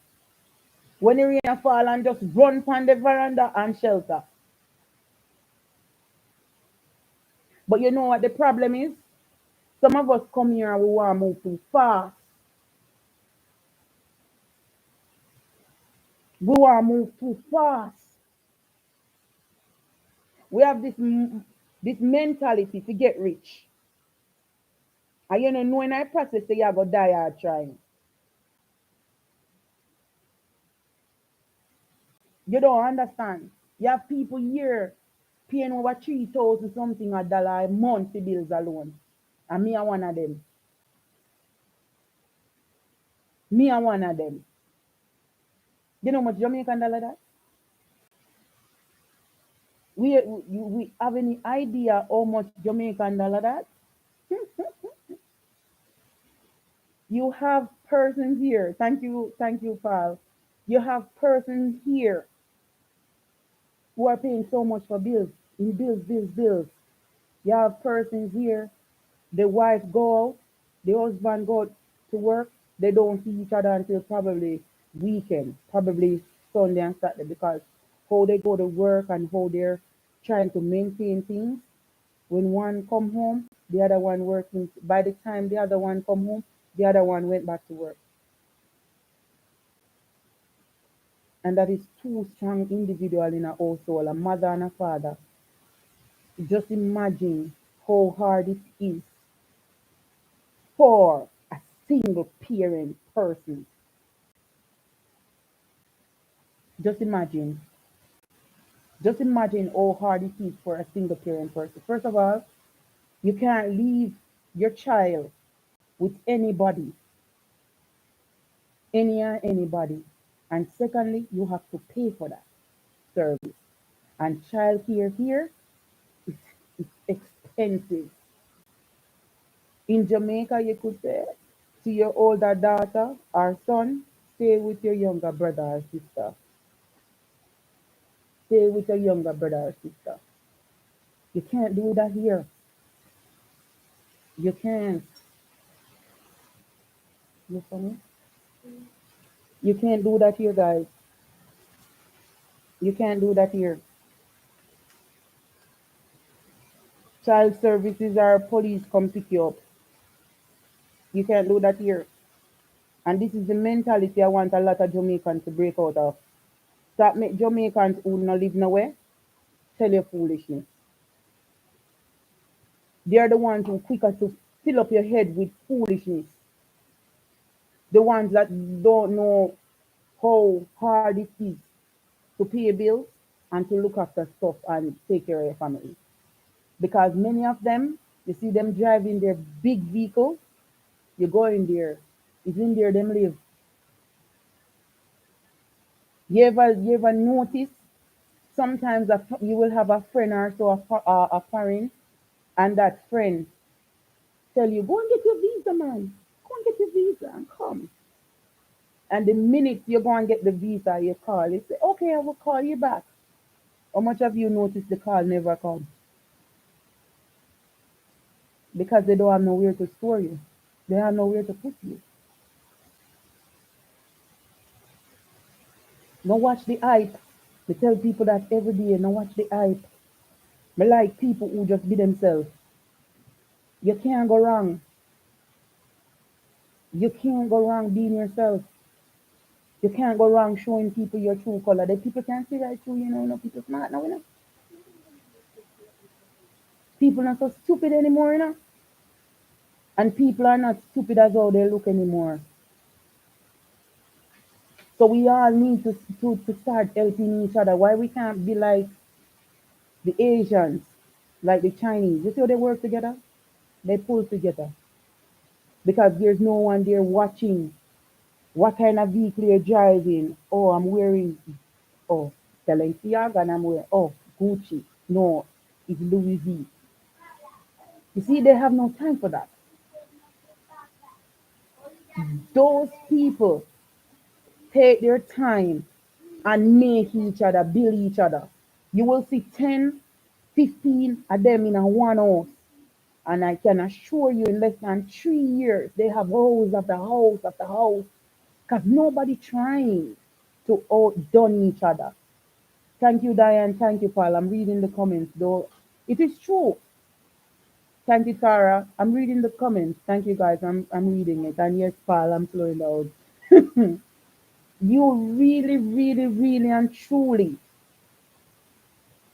A: when the rain fall and just run from the veranda and shelter. But you know what the problem is? Some of us come here and we want to move too fast. We want to move too fast. We have this mentality to get rich. And you know when I process say you go die hard trying. You don't understand. You have people here paying over 3,000 something a dollar a month for bills alone. And me are one of them. Me are one of them. You know how much Jamaican dollar that? We have any idea how much Jamaican dollar that? You have persons here. Thank you, Paul. You have persons here who are paying so much for bills, in bills. You have persons here, the wife go out, the husband go to work, they don't see each other until probably weekend, probably Sunday and Saturday, because how they go to work and how they're trying to maintain things. When one come home, the other one working. By the time the other one come home, the other one went back to work. And that is two strong individual in a household, a mother and a father. Just imagine how hard it is for a single parent person. Just imagine. Just imagine how hard it is for a single parent person. First of all, you can't leave your child with anybody, anybody. And secondly, you have to pay for that service. And child care here is expensive. In Jamaica, you could say to your older daughter or son, stay with your younger brother or sister. Stay with your younger brother or sister. You can't do that here. You can't. You funny? You can't do that here, guys. You can't do that here. Child services or police come pick you up. You can't do that here. And this is the mentality I want a lot of Jamaicans to break out of. That make Jamaicans who not live nowhere tell you foolishness. They're the ones who quicker to fill up your head with foolishness. The ones that don't know how hard it is to pay bills and to look after stuff and take care of your family. Because many of them, you see them driving their big vehicles, you go in there, it's in there them live. You ever notice sometimes you will have a friend or so a foreign, and that friend tell you, go and get your visa, man. Go and get your visa and come. And the minute you go and get the visa, you call, you say, okay, I will call you back. How much have you noticed the call never come? Because they don't have nowhere to store you. They have nowhere to put you. Now watch the hype. They tell people that every day. Now watch the hype. Me like people who just be themselves. You can't go wrong. You can't go wrong being yourself. You can't go wrong showing people your true color. The people can't see right through you. No people smart now, you know. People not so stupid anymore, you know. And people are not stupid as how they look anymore. So we all need to start helping each other. Why we can't be like the Asians, like the Chinese? You see how they work together? They pull together. Because there's no one there watching what kind of vehicle you're driving. Oh, I'm wearing, oh, Balenciaga, and I'm wearing, oh, Gucci. No, it's Louis V. You see, they have no time for that. Those people take their time and make each other, build each other. You will see 10, 15 of them in a one house. And I can assure you, in less than 3 years, they have house after house after house. Because nobody trying to outdone each other. Thank you, Diane. Thank you, Paul. I'm reading the comments, though. It is true. Thank you, Tara. I'm reading the comments. Thank you, guys. I'm reading it. And yes, Paul, I'm slowing down. You really, really, really, and truly,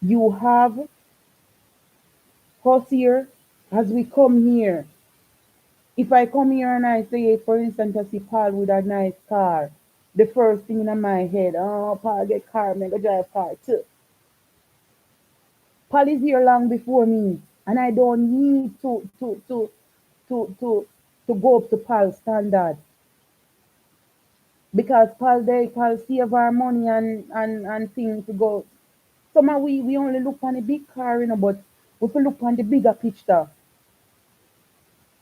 A: you have us here as we come here. If I come here and I say, for instance, I see Paul with a nice car, the first thing in my head, oh, Paul get car, make a drive car too. Paul is here long before me, and I don't need to to to go up to Paul's standard because Paul save our money and things to go. Somehow we only look on the big car, you know, but if we look on the bigger picture,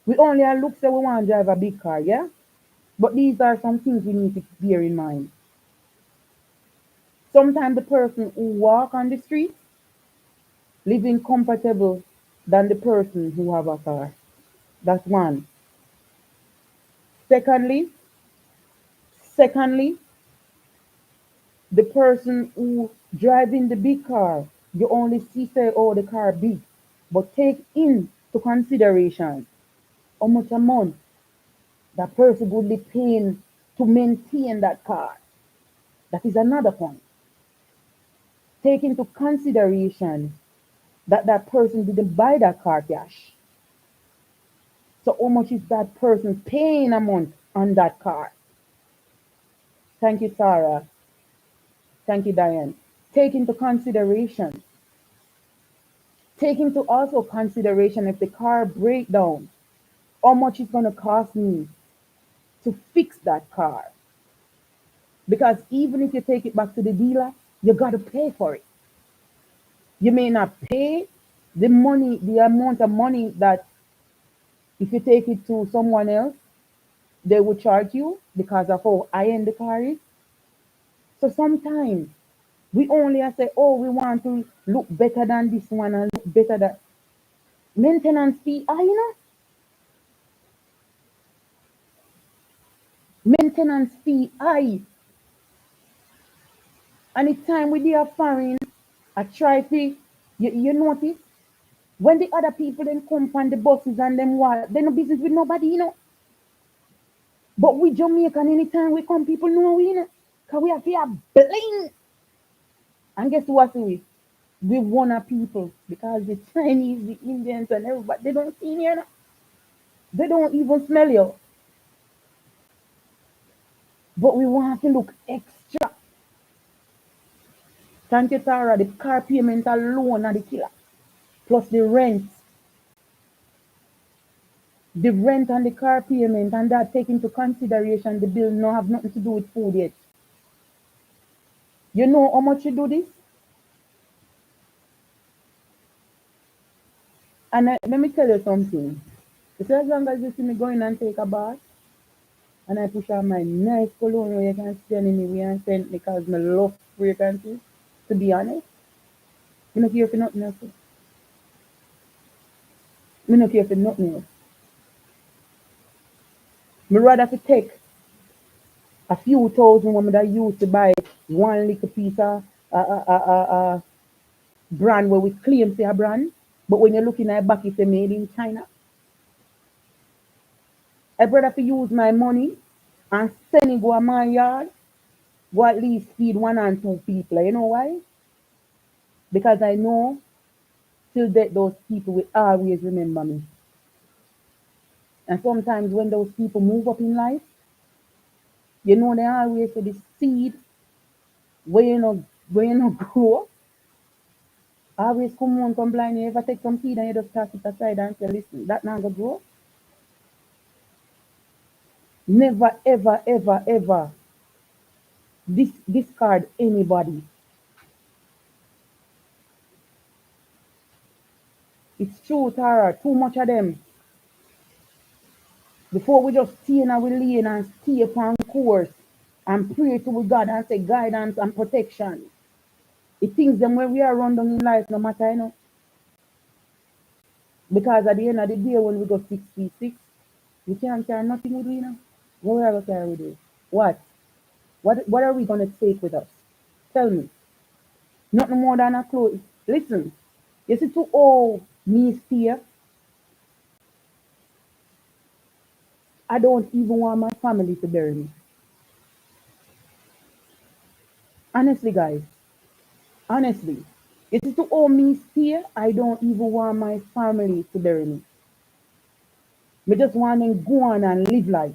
A: we only look say we want to drive a big car, yeah? But these are some things we need to bear in mind. Sometimes the person who walk on the street living comfortable than the person who have a car. That's one. Secondly, secondly, the person who driving the big car, you only see say, oh, the car big, but take into consideration how much a month that person would be paying to maintain that car. That is another point. Take into consideration that that person didn't buy that car cash. So how much is that person paying a month on that car? Thank you, Sarah. Thank you, Diane. Take into consideration. Take into also consideration if the car break down, how much it's gonna cost me to fix that car. Because even if you take it back to the dealer, you gotta pay for it. You may not pay the money, the amount of money that if you take it to someone else, they would charge you because of how high end the car is. So sometimes we only say, oh, we want to look better than this one and look better than maintenance fee. You know, maintenance fee high. And it's time with the foreign, I try to, you notice, when the other people then come on the buses and them what, they no business with nobody, you know. But we Jamaican, anytime we come, people know we, you know. Because we have to have bling. And guess what we? We want our people. Because the Chinese, the Indians and everybody, they don't see you, you know. They don't even smell you. But we want to look extra. Thank you, Tara. The car payment alone are the killer. Plus the rent and the car payment, and that take into consideration the bill no have nothing to do with food yet. You know how much you do this? And let me tell you something. It's as long as you see me going and take a bath, and I push on my nice cologne where you can stand in me and send because I love fragrances, to be honest. I don't care for nothing else. I don't care for nothing else. Me rather fi take a few thousand when I used to buy one little piece of brand where we claim say a brand, but when you're looking at it back, it's a made in China. I rather fi use my money and send it go to my yard, go at least feed one and two people. You know why? Because I know till that those people will always remember me. And sometimes when those people move up in life, you know they always say the seed where you know grow, always come on, come blind. You ever take some seed and you just cast it aside and say, listen, that not gonna grow. Never, ever, ever, ever discard anybody. It's true, Tara. Too much of them. Before we just stay in our lane and stay upon course and pray to God and say guidance and protection. It things them where we are run down in life no matter, you know. Because at the end of the day when we go 6 feet 6, we can't carry nothing with we, you know. What we are gonna carry with us? What? What are we gonna take with us? Tell me. Nothing more than a clothes. Listen, you see to all me stay, I don't even want my family to bury me. Honestly, guys. Honestly. You see to all me stay, I don't even want my family to bury me. Me just want them go on and live life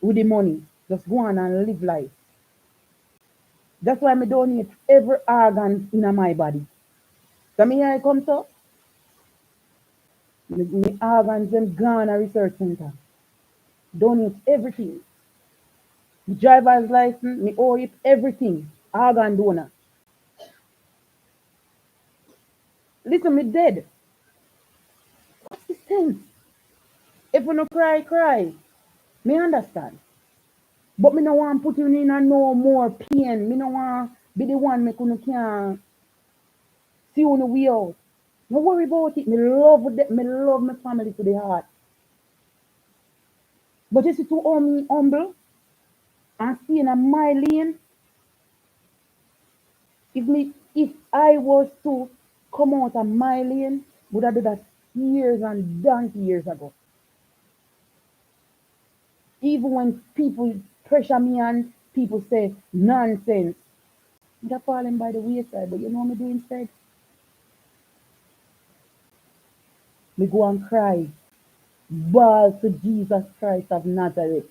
A: with the money. Just go on and live life. That's why me donate every organ in my body. So me here I come to, me organs them gone a research center. Donate everything. Driver's license, me owe it everything. Organ donor. Listen, me dead. What's the sense? If you no cry, cry. Me understand. But me no want put you in a no more pain. Me no want be the one me can see you no way out. No worry about it. Me love my family to the heart. But just to me humble and stay in a my lane, if I was to come out of my lane, would have done that years and donkey years ago. Even when people pressure me and people say nonsense, I'm falling by the wayside. But you know what me do instead? Me go and cry. Bawl to Jesus Christ of Nazareth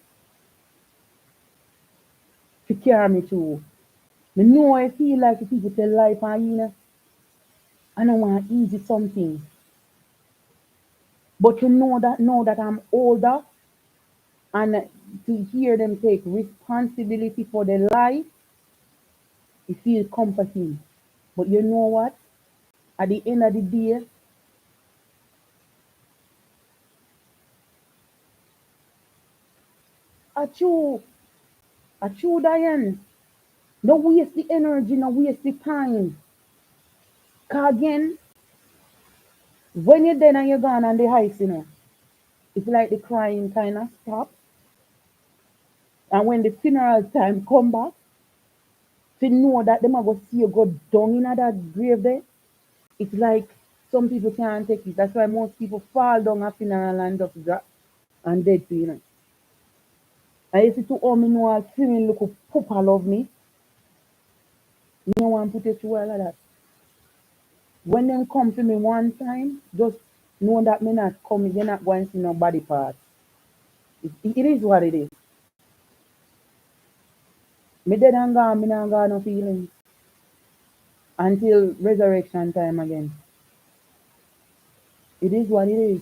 A: to carry me through. Me know I feel like if people tell life and you know, I don't want easy something. But you know that now that I'm older and to hear them take responsibility for their life, it feels comforting. But you know what? At the end of the day, I true, I true Diane. No waste the energy, no waste the time. Cause again, when you're dead and you're gone and the ice, you know, it's like the crying kind of stop. And when the funeral time come back, to know that them are going to see you go down in that grave there, it's like some people can't take it. That's why most people fall down a funeral and just drop and dead to you know. I used to all me know a feeling look papa love me. No one put it through all of that. When them come to me one time, just know that me not coming, you're not going to see no body parts. It is what it is. Me dead and gone, me not got no feelings until resurrection time again. It is what it is.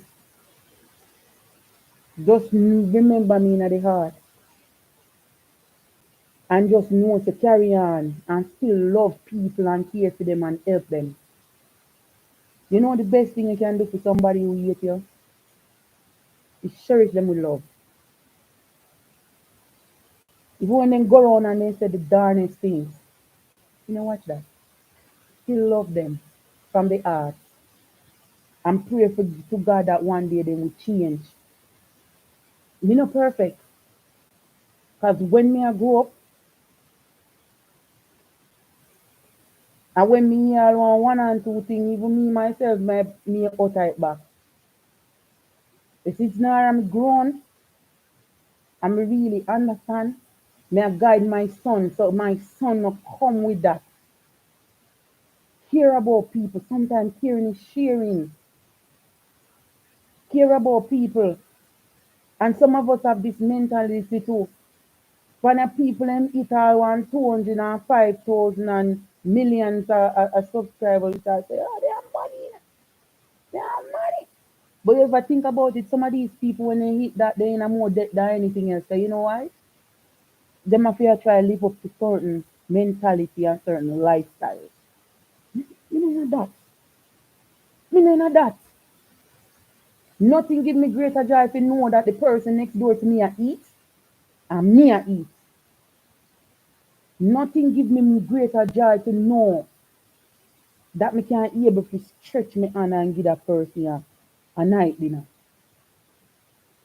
A: Just remember me in the heart and just know to carry on and still love people and care for them and help them. You know the best thing you can do for somebody who hate you is cherish them with love. If when them go around and they say the darnest things, you know watch that. Still love them from the heart and pray for to God that one day they will change. Me not perfect. Because when me I grow up, and when me hear one and two thing, even me myself, me utter it back. If it's now I'm grown, I'm really understand. Me I guide my son, so my son will come with that. Care about people. Sometimes caring is sharing. Care about people. And some of us have this mentality too. When a people them hit all 200 and 5,000 and millions of subscribers, I say, oh, they have money. They have money. But if I think about it, some of these people, when they hit that, they in a more debt than anything else. So you know why? Them have to try to live up to certain mentality and certain lifestyle. You know that. Me know that. Nothing give me greater joy if you know that the person next door to me a eat and me a eat. Nothing give me greater joy to know that me can able to stretch me hand and give that person a night dinner.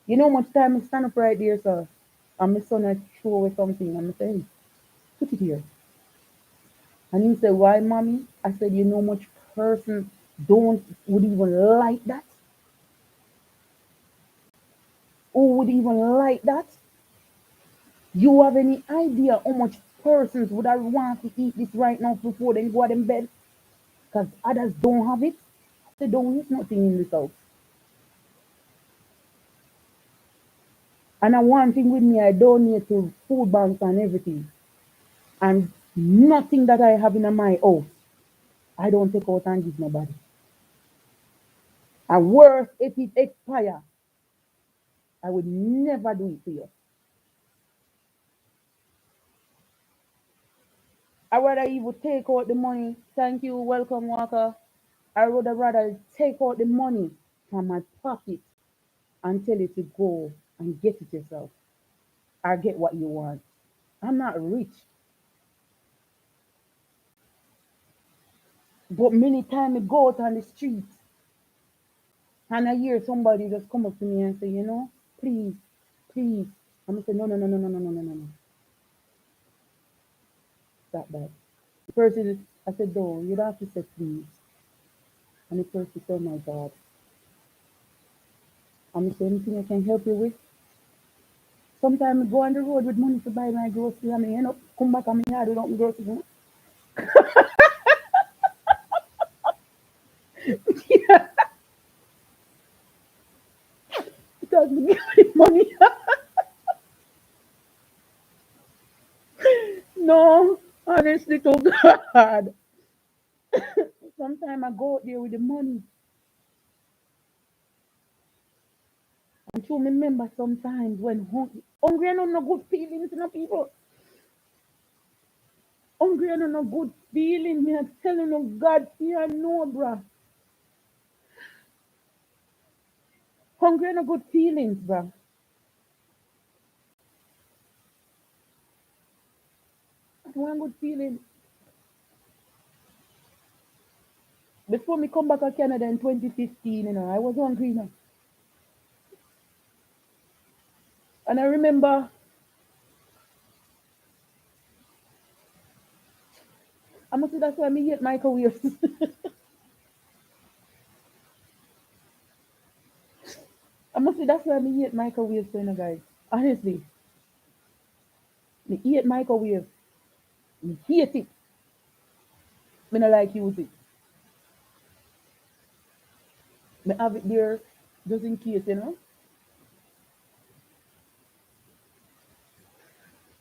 A: You know how much time I stand up right there, sir, and my son I throw away something and I say, hey, put it here. And he said, why, mommy? I said, you know much person don't would even like that? Who would even like that? You have any idea how much persons would I want to eat this right now before they go out in bed? Because others don't have it. They don't eat nothing in this house. And I one thing with me, I donate to food banks and everything. And nothing that I have in my house, I don't take out and give nobody. And worse, if it expire, I would never do it to you. I rather even take out the money. Thank you, welcome, Walker. I would rather take out the money from my pocket and tell you to go and get it yourself. I get what you want. I'm not rich, but many times I go out on the street and I hear somebody just come up to me and say, you know, please, please. I'm gonna say, no, no, no, no, no, no, no, no, no, no. That bad. The person, I said, no, you don't have to say please. And the person said, oh my God. I'm gonna say, anything I can help you with? Sometimes I go on the road with money to buy my groceries and I end up come back and my yard without my groceries. Yeah, because me give me money. No, honestly to God. Sometimes I go out there with the money. And to remember sometimes when hungry and no good feelings in the people. Hungry and no good feeling. Me are telling you God, fear no, bruh. Hungry and no good feelings, bruh. I don't want good feeling. Before me come back to Canada in 2015, I was hungry, And I remember, I must say that's why me hate microwaves. I must say that's why me hate microwaves, guys. Honestly, me hate microwave. Me hate it. Me not like use it. Me have it there just in case.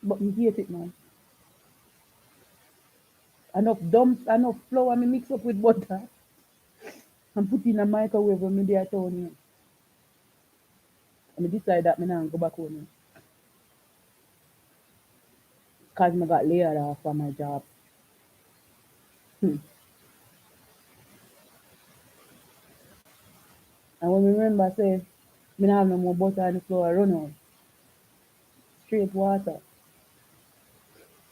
A: But me hate it, man. Enough flour me mix up with butter and put in a microwave when me there at home. And me decide that me not go back home. Because me got laid off from my job. Hmm. And when me remember say, me not have no more butter on the floor, I run out. Straight water.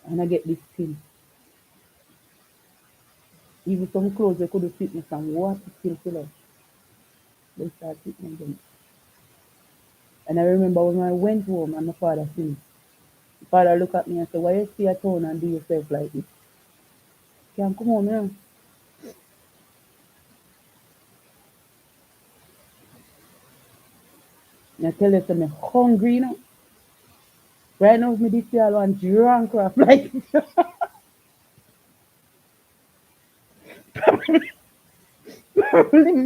A: And I get this thing. Even some clothes they could fit me some water still fill up. They start fitting them. And I remember when I went home and my father sings. Father look at me and say, why you stay at home and do yourself like this? Can't come home now. And I tell you, I'm hungry, you know. Right now, me this year one drunk off like him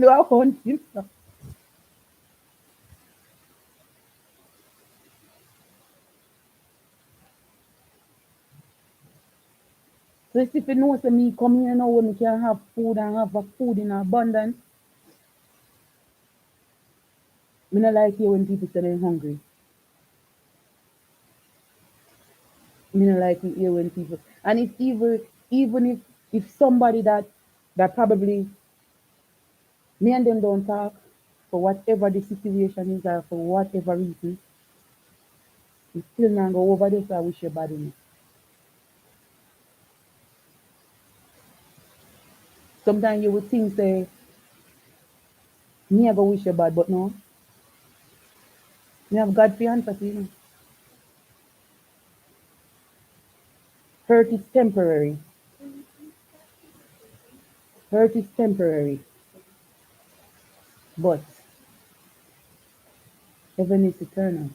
A: do a hunting. So if you know say me come here now when we can have food and have a food in abundance, me not like you when people say they're hungry. Me not like it here when people and it's even if somebody that probably me and them don't talk for whatever the situation is or for whatever reason, we still not go over this I wish you bad enough. Sometimes you would think say me I go wish you bad, but no, me have God for answer to you. Hurt is temporary. Hurt is temporary, but heaven is eternal.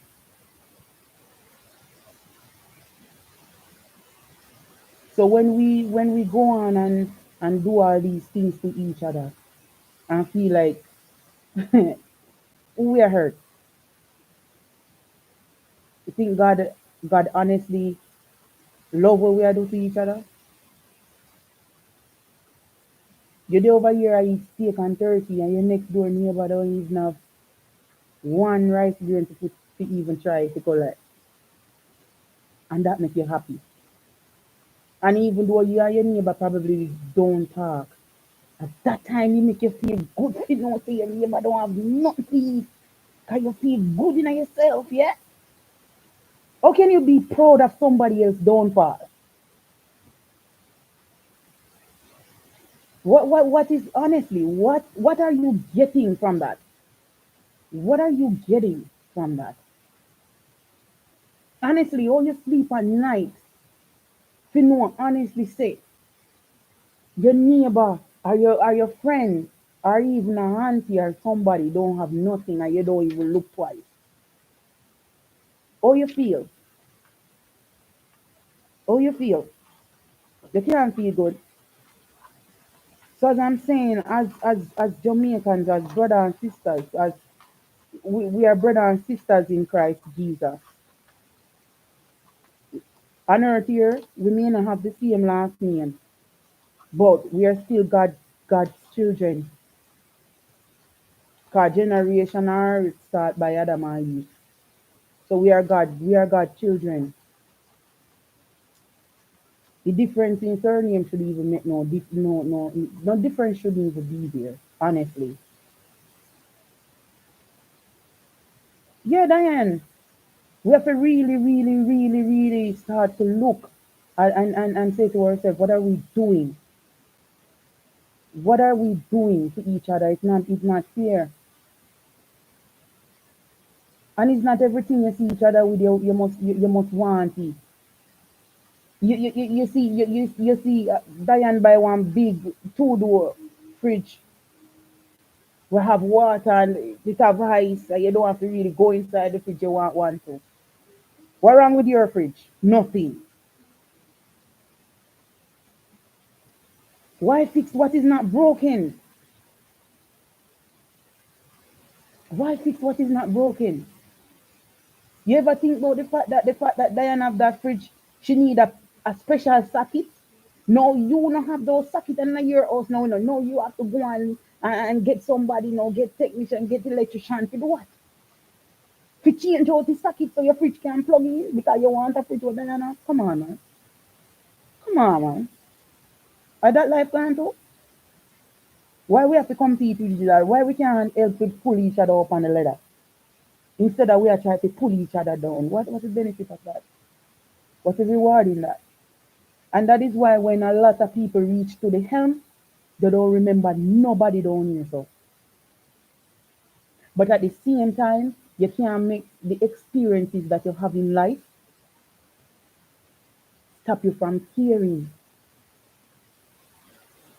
A: So when we go on and do all these things to each other and feel like we are hurt, you think God honestly love what we are doing to each other? You do over here I eat steak and turkey and your next door neighbor don't even have one rice grain to put to even try to collect. And that make you happy. And even though you and your neighbor probably don't talk, at that time you make you feel good to know say your neighbor don't have nothing to eat. Cause you feel good in yourself, yeah? How can you be proud of somebody else's downfall? What is honestly, what are you getting from that? What are you getting from that? Honestly, all you sleep at night, if you know honestly say, your neighbor or your friend or even a auntie or somebody don't have nothing and you don't even look twice. How you feel? How you feel? You can't feel good. So as I'm saying, as Jamaicans, as brothers and sisters, as we are brothers and sisters in Christ Jesus. On earth here, we may not have the same last name, but we are still God's children. Cause generation are start by Adam and Eve. So we are God children. The difference in surname should even make no difference shouldn't even be there, honestly. Yeah, Diane. We have to really, really, really, really start to look and say to ourselves, what are we doing? What are we doing to each other? It's not fair. And it's not everything you see each other with you must want it. You see Diane buy one big two-door fridge. We have water and it have ice and you don't have to really go inside the fridge you want one to. What wrong with your fridge? Nothing. Why fix what is not broken? Why fix what is not broken? You ever think about the fact that Diane have that fridge, she need a special socket? No, you don't have those socket in your house. No, no, no. You have to go and get somebody, get technician, get electrician to do what? To change out the socket so your fridge can plug in because you want a fridge with Diana. Come on, man. Come on, man. Are that life going to? Why we have to compete with each other? Why we can't help to pull each other up on the ladder? Instead of we are trying to pull each other down. What's the benefit of that? What's the reward in that? And that is why when a lot of people reach to the helm, they don't remember nobody down here. So, but at the same time, you can't make the experiences that you have in life stop you from caring.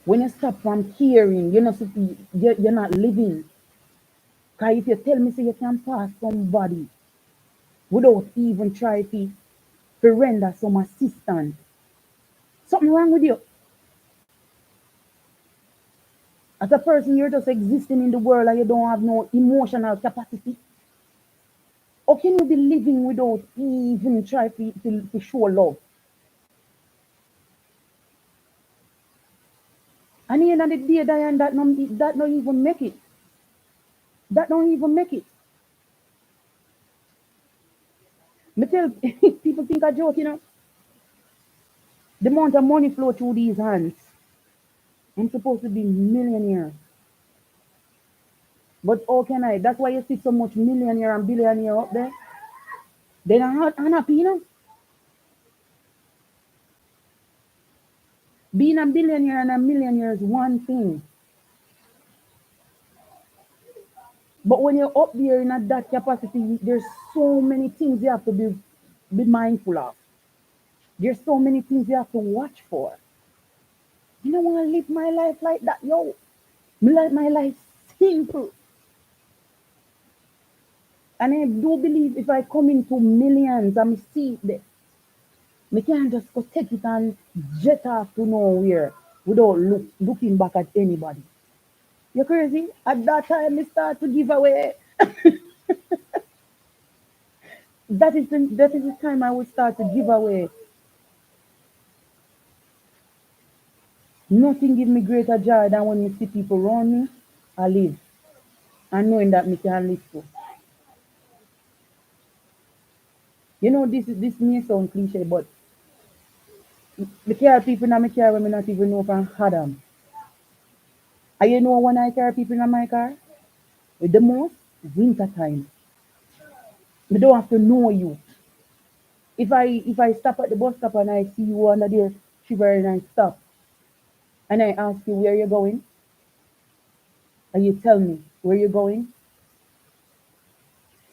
A: When you stop from caring, you're not living. Because if you tell me, say you can pass somebody without even try to render some assistance, something wrong with you. As a person, you're just existing in the world and you don't have no emotional capacity. How can you be living without even try to show love? And the end of the day, Diane, that don't even make it. That don't even make it. Me tell people think I joke, the amount of money flow through these hands. I'm supposed to be millionaire. But how can I? That's why you see so much millionaire and billionaire up there. They're not unhappy, Being a billionaire and a millionaire is one thing. But when you're up there in that capacity, there's so many things you have to be mindful of. There's so many things you have to watch for. You don't want to live my life like that, yo. Me like my life simple. And I do believe if I come into millions and see it, me can't just go take it and jet off to nowhere without looking back at anybody. You crazy? At that time, me start to give away. That is the time I would start to give away. Nothing give me greater joy than when me see people around me, I live. And knowing that me can live too. This may sound cliche, but me carry people in my car when me not even know from Adam. And you know when I carry people in my car? With the most winter time. Me don't have to know you. If I stop at the bus stop and I see you under there shivering and I stop and I ask you where you're going and you tell me where you're going,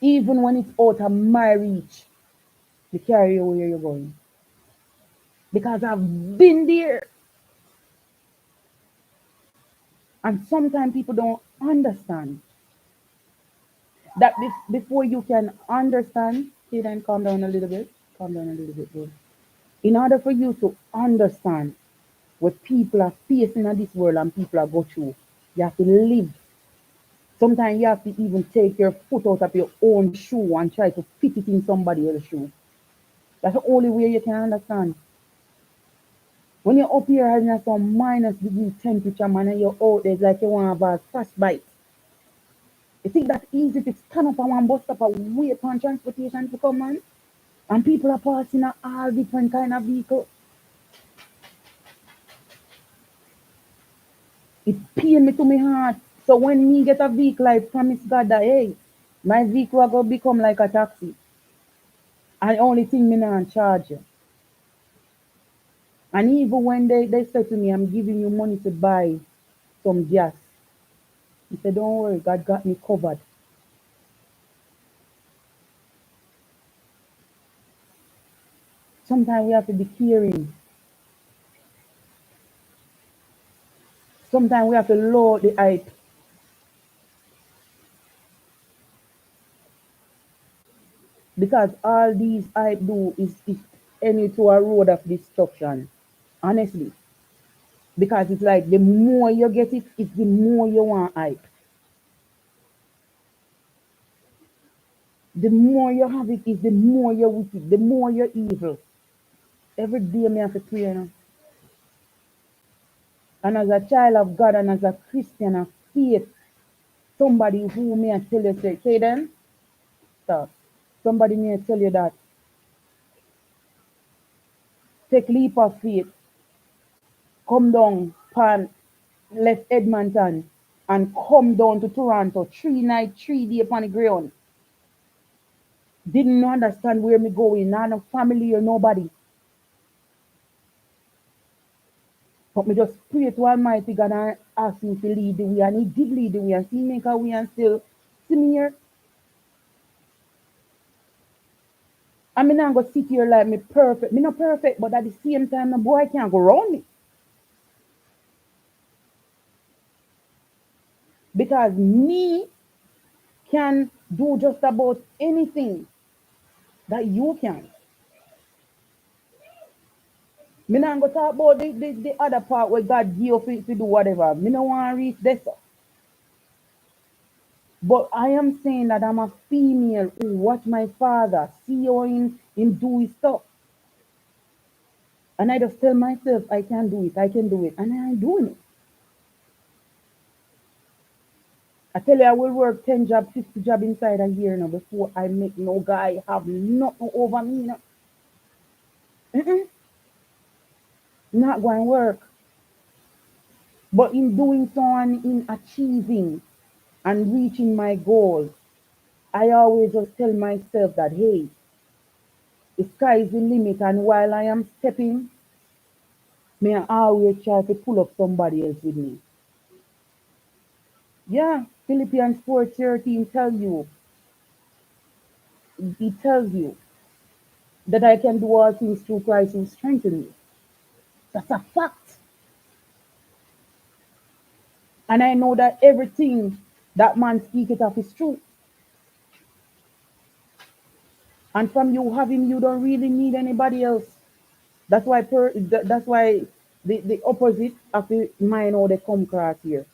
A: even when it's out of my reach, to carry you where you're going. Because I've been there. And sometimes people don't understand that before you can understand, okay, then calm down a little bit. Calm down a little bit, bro. In order for you to understand what people are facing in this world and people are go through, you have to live. Sometimes you have to even take your foot out of your own shoe and try to fit it in somebody else's shoe. That's the only way you can understand. When you're up here having some minus degree temperature, man, and you're out there, it's like you want to have a frostbite. You think that's easy to stand up on one bus stop and wait for transportation to come, man? And people are passing all different kind of vehicles. It pain me to my heart. So when me get a vehicle, I promise God that, hey, my vehicle will go become like a taxi. And the only thing me not charge you. And even when they say to me, I'm giving you money to buy some gas, he said, don't worry, God got me covered. Sometimes we have to be caring. Sometimes we have to lower the hype because all these hype do is any to a road of destruction. Honestly. Because it's like the more you get it, it's the more you want hype. The more you have it, is the more you're wicked, the more you're evil. Every day me have to pray, And as a child of God and as a Christian of faith, somebody who may tell you, say then, stop. Somebody may tell you that take leap of faith, come down pan left Edmonton and come down to Toronto 3 night, 3 day upon the ground. Didn't understand where me going, not no family or nobody. But me just pray to Almighty God and ask him to lead the way. And he did lead the way and see make a way and still see me here. I mean, I'm gonna sit here like me perfect. Me not perfect, but at the same time, the boy can't go around me because me can do just about anything that you can. Me not gonna talk about the other part where God give you to do whatever. Me no want to reach this. But I am saying that I'm a female who watch my father, see how him do his stuff. And I just tell myself, I can do it, I can do it. And I am doing it. I tell you, I will work 10 job, 50 job inside a year now before I make no guy have nothing over me. Now. Mm-mm, not going to work. But in doing so and in achieving and reaching my goals, I always just tell myself that, hey, the sky is the limit. And while I am stepping, may I always try to pull up somebody else with me. Yeah, Philippians 4:13 tells you, it tells you that I can do all things through Christ who strengthens me. That's a fact. And I know that everything that man speaketh of is true. And from you having, you don't really need anybody else. That's why the opposite of the mind or they come across here.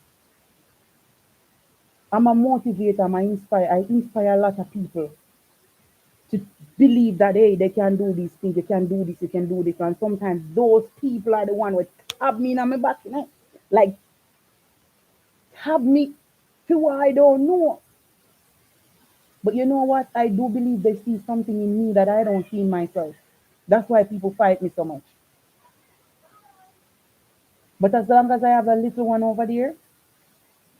A: I'm a motivator, I inspire a lot of people to believe that hey, they can do these things, they can do this, they can do this. And sometimes those people are the one who tap me in my back, you know? Like tap me to what I don't know. But you know what? I do believe they see something in me that I don't see in myself. That's why people fight me so much. But as long as I have a little one over there,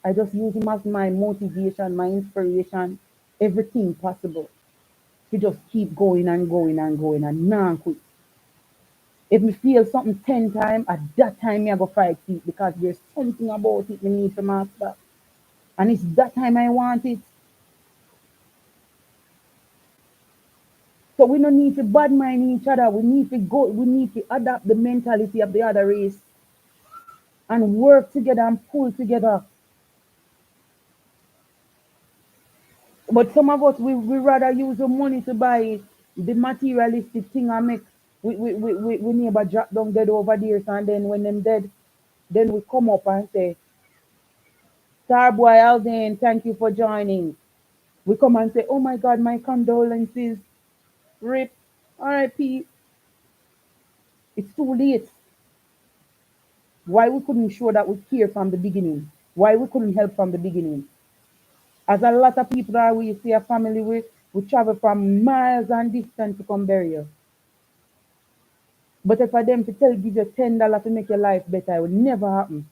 A: I just use him as my motivation, my inspiration, everything possible to just keep going and going and going and not quit. If me feel something 10 times, at that time me I go fight it because there's something about it me need to master. And it's that time I want it. So we don't need to bad mind each other. We need to adapt the mentality of the other race and work together and pull together. But some of us we rather use the money to buy the materialistic thing and make we neighbor drop down dead over there. So and then when them dead, then we come up and say, Starboy Alden, thank you for joining. We come and say, oh my God, my condolences. Rip. RIP. It's too late. Why we couldn't show that we care from the beginning? Why we couldn't help from the beginning? As a lot of people that we see a family with, we travel from miles and distance to come bury you. But if for them to tell give you $10 to make your life better, it would never happen.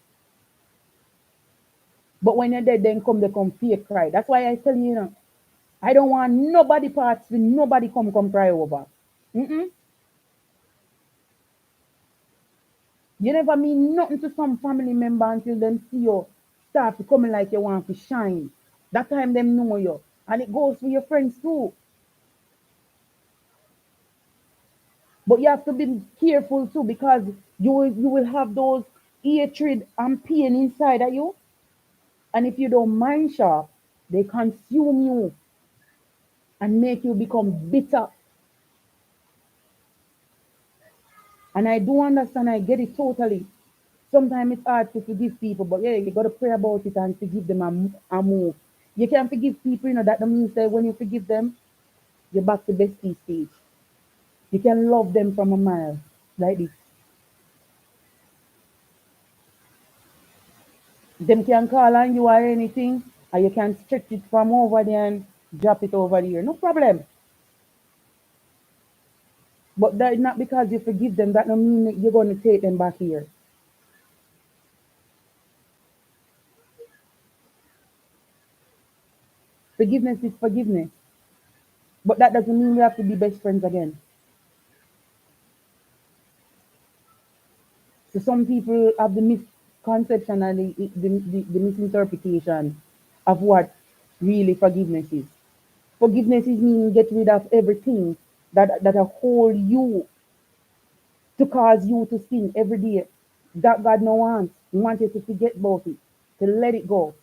A: But when you're dead, then come they come fake cry. That's why I tell you, you know, I don't want nobody parts with nobody come cry over. Mm-mm. You never mean nothing to some family member until them see you start to coming like you want to shine. That time them know you. And it goes for your friends too. But you have to be careful too because you will have those hatred and pain inside of you. And if you don't mind sharp, they consume you and make you become bitter. And I do understand, I get it totally. Sometimes it's hard to forgive people, but yeah, you gotta pray about it and forgive them and move. You can forgive people, you know, that means that when you forgive them, you're back to bestie stage. You can love them from a mile, like this. Them can call on you or anything, and you can stretch it from over there and drop it over here. No problem. But that is not because you forgive them, that don't mean that you're gonna take them back here. Forgiveness is forgiveness. But that doesn't mean we have to be best friends again. So some people have the misconception and the misinterpretation of what really forgiveness is. Forgiveness is meaning get rid of everything. that hold you to cause you to sin every day. That God no wants. He wants you to forget about it, to let it go.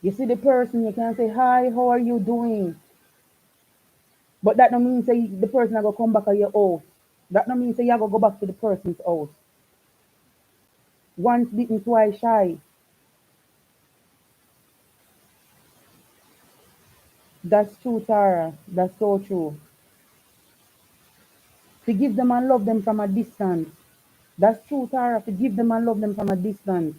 A: You see the person, you can say, hi, how are you doing? But that don't mean say the person are gonna come back at your house. That don't mean say you are gonna go back to the person's house. Once bitten, twice shy. That's true, Tara. That's so true. Forgive them and love them from a distance. That's true, Tara. Forgive them and love them from a distance.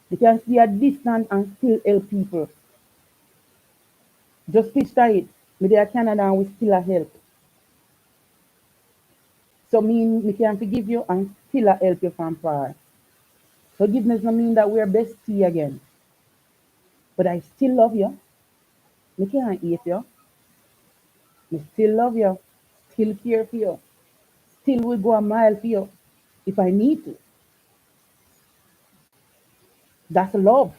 A: You can see a distance and still help people. Just picture it. Me there Canada and we still a help. So me can forgive you and still a help you from far. Forgiveness no mean that we're bestie again. But I still love you. Me can't hate you. Me still love you. Still care for you. Still will go a mile for you if I need to. That's love.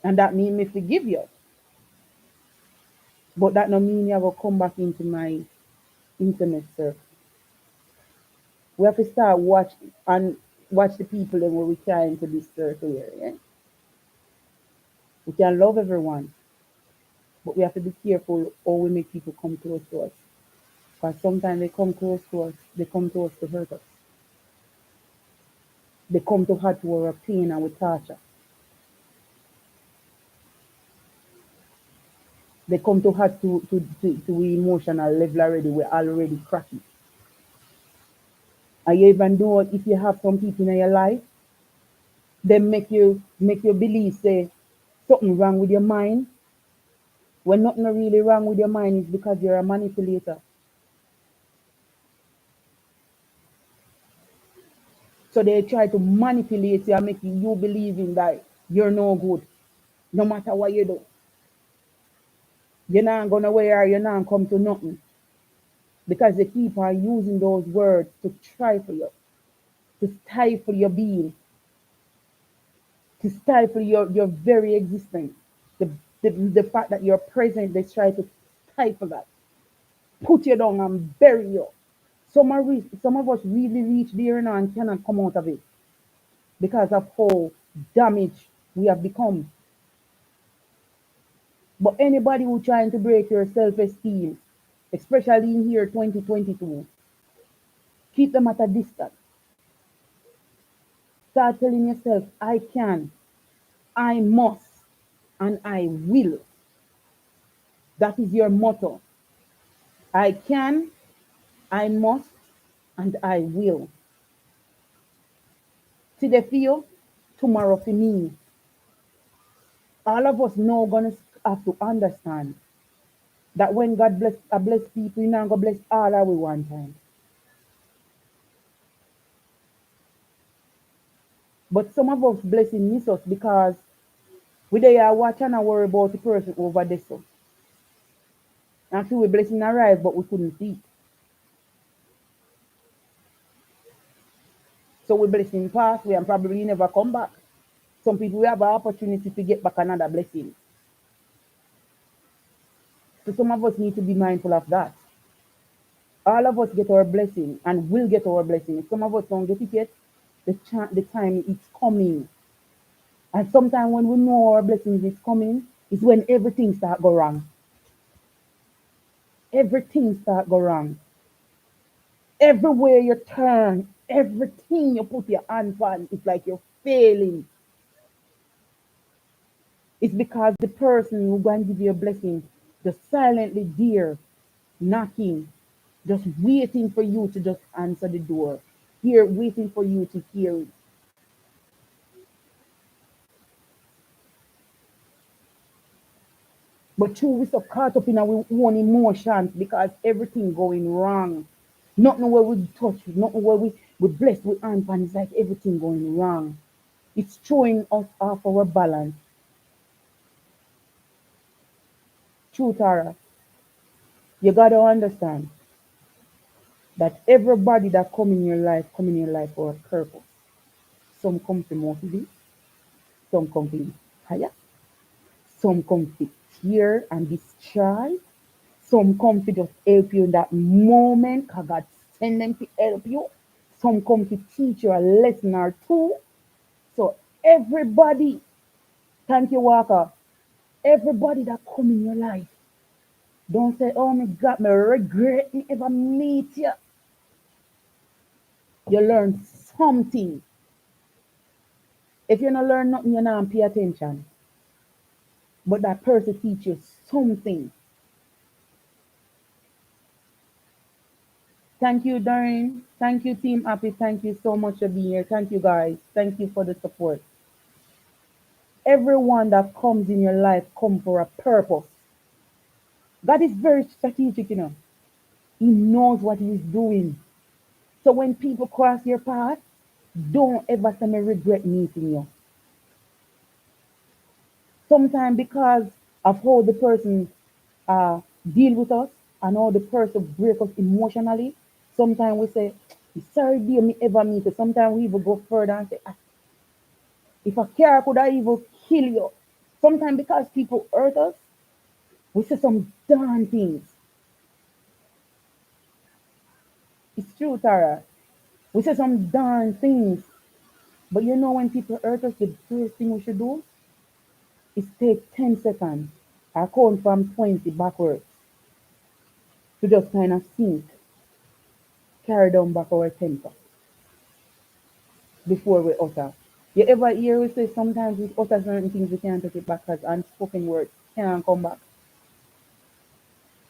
A: And that mean me forgive you. But that no mean you will come back into my intimate circle. We have to start watch the people that we carry into this circle here. Yeah? We can love everyone, but we have to be careful how we make people come close to us. Because sometimes they come close to us, they come to us to hurt us. They come to add to our pain and we torture. They come to add to emotional level already. We're already cracky. And you even know if you have some people in your life, they make you believe say something wrong with your mind. When nothing really wrong with your mind is because you're a manipulator. So they try to manipulate you and make you believe in that you're no good. No matter what you do. You're not gonna wear, you're not come to nothing. Because they keep on using those words to trifle you, to stifle your being, to stifle your very existence. The fact that you're present, they try to stifle that. Put you down and bury you. Some of us really reach there now and cannot come out of it because of how damaged we have become. But anybody who trying to break your self-esteem, especially in here 2022, keep them at a distance. Start telling yourself, I can, I must, and I will. That is your motto. I can, I must, and I will. Today for you, tomorrow for me. All of us now gonna have to understand that when God bless people, He not gonna bless all of we one time. But some of us blessing miss us because we they are watching and worry about the person over there. So and feel we blessing arrive, but we couldn't see it. So we blessing pass, we and probably never come back. Some people we have an opportunity to get back another blessing. So some of us need to be mindful of that. All of us get our blessing and will get our blessing. Some of us don't get it yet. The time it's coming. And sometimes when we know our blessings is coming, is when everything start go wrong. Everything start go wrong. Everywhere you turn, everything you put your hands on, it's like you're failing. It's because the person who going to give you a blessing just silently there, knocking, just waiting for you to just answer the door. Here, waiting for you to hear it. But true, we so caught up in our own emotions because everything going wrong. Nothing where we touch, nothing where we blessed with hand pan. It's like everything going wrong. It's throwing us off our balance. True, Tara, you gotta understand that everybody that come in your life for a purpose. Some come to motivate, some come to inspire, some come to tear and destroy. Some come to just help you in that moment because God send them to help you. Some come to teach you a lesson or two. So everybody, thank you, Walker. Everybody that come in your life, don't say, oh my God, me regret me ever meet you. You learn something. If you don't learn nothing, you don't pay attention. But that person teach you something. Thank you, Darren. Thank you, Team Happy. Thank you so much for being here. Thank you, guys. Thank you for the support. Everyone that comes in your life come for a purpose. God is very strategic, you know. He knows what he's doing. So when people cross your path, don't ever say me regret meeting you. Sometimes because of how the person uh, deal with us and how the person break us emotionally, sometimes we say, sorry dear me ever meet you. Sometimes we even go further and say, "Ah, if a car could I even kill you." Sometimes because people hurt us, we say some darn things. It's true, Tara. We say some darn things. But you know when people hurt us, the first thing we should do is take 10 seconds. I count from 20 backwards to just kind of think, carry down back our temper before we utter. You ever hear we say sometimes we utter certain things we can't take it back as unspoken words can't come back.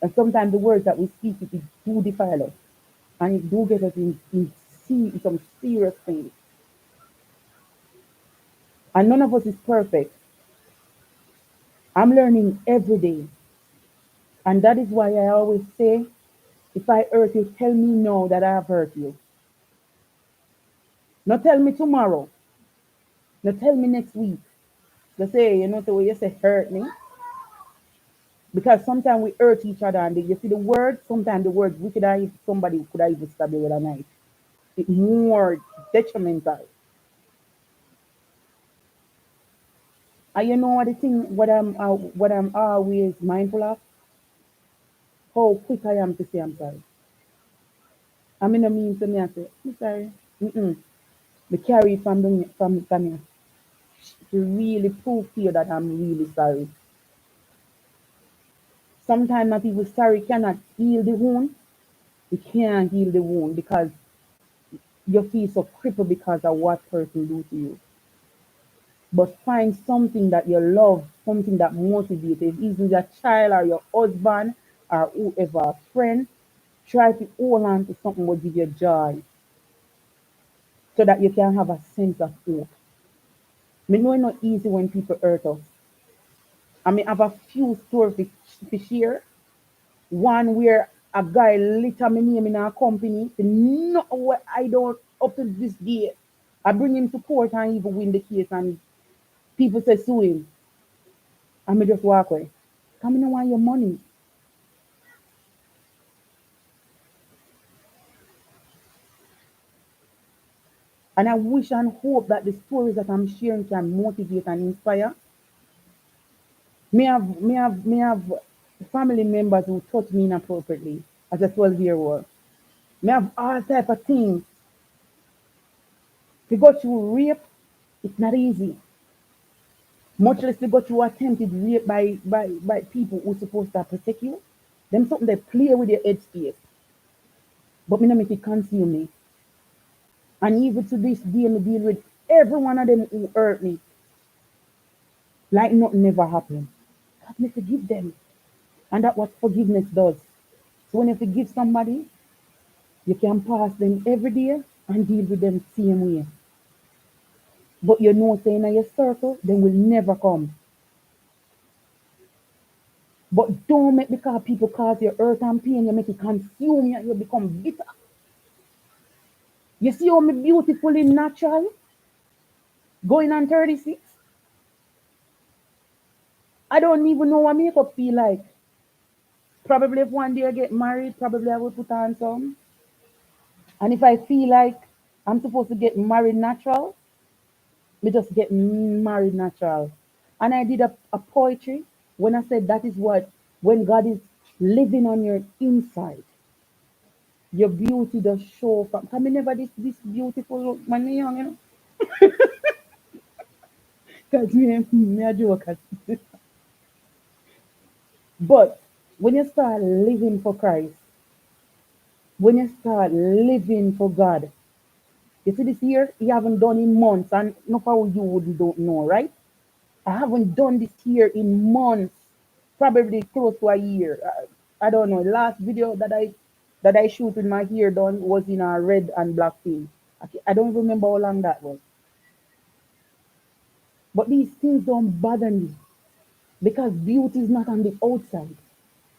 A: And sometimes the words that we speak it do defile us. And it do get us in some serious things. And none of us is perfect. I'm learning every day. And that is why I always say, if I hurt you, tell me now that I have hurt you. Not tell me tomorrow. Not tell me next week. Just say, you know, the way you say hurt me. Because sometimes we hurt each other and you see the word, sometimes the word we could have somebody could have even stab you with a knife. It's more detrimental. And you know what the thing what I'm always mindful of? How quick I am to say I'm sorry. I mean I mean to me I say, I'm sorry. Mm-mm. Me carry it from here to really prove to you that I'm really sorry. Sometimes not even sorry cannot heal the wound. It can't heal the wound because you feel so crippled because of what person do to you. But find something that you love, something that motivates. If it's your child or your husband or whoever, a friend, try to hold on to something that will give you joy so that you can have a sense of hope. Me know it's not easy when people hurt us. I mean, I have a few stories to share. One where a guy litter my name in our company. Not what I don't up to this day. I bring him to court and even win the case and people say sue him. And me just walk away. Come in want your money. And I wish and hope that the stories that I'm sharing can motivate and inspire. May have family members who touch me inappropriately as a 12-year-old. May have all type of things. To go through rape, it's not easy. Much less to go through attempted rape by people who supposed to protect you. Them something they play with your head space. But me not make it consume me. And even to this day, me deal with every one of them who hurt me like nothing never happened. God me forgive them. And that's what forgiveness does. So when you forgive somebody, you can pass them every day and deal with them same way. But you know saying in your circle, they will never come. But don't make because people cause you hurt and pain, you make it consume you, you become bitter. You see how me beautifully natural, going on 36. I don't even know what makeup feel like. Probably if one day I get married, probably I will put on some. And if I feel like I'm supposed to get married natural, me just get married natural. And I did a poetry. When I said that is what, when God is living on your inside, your beauty does show from. Come never this beautiful when me young, you know. Cause me a joke. But when you start living for Christ, when you start living for God, you see this year, you haven't done in months, and no how you wouldn't don't know, right? I haven't done this here in months, probably close to a year. I don't know. Last video that I shoot with my hair done was in a red and black thing. I don't remember how long that was. But these things don't bother me because beauty is not on the outside.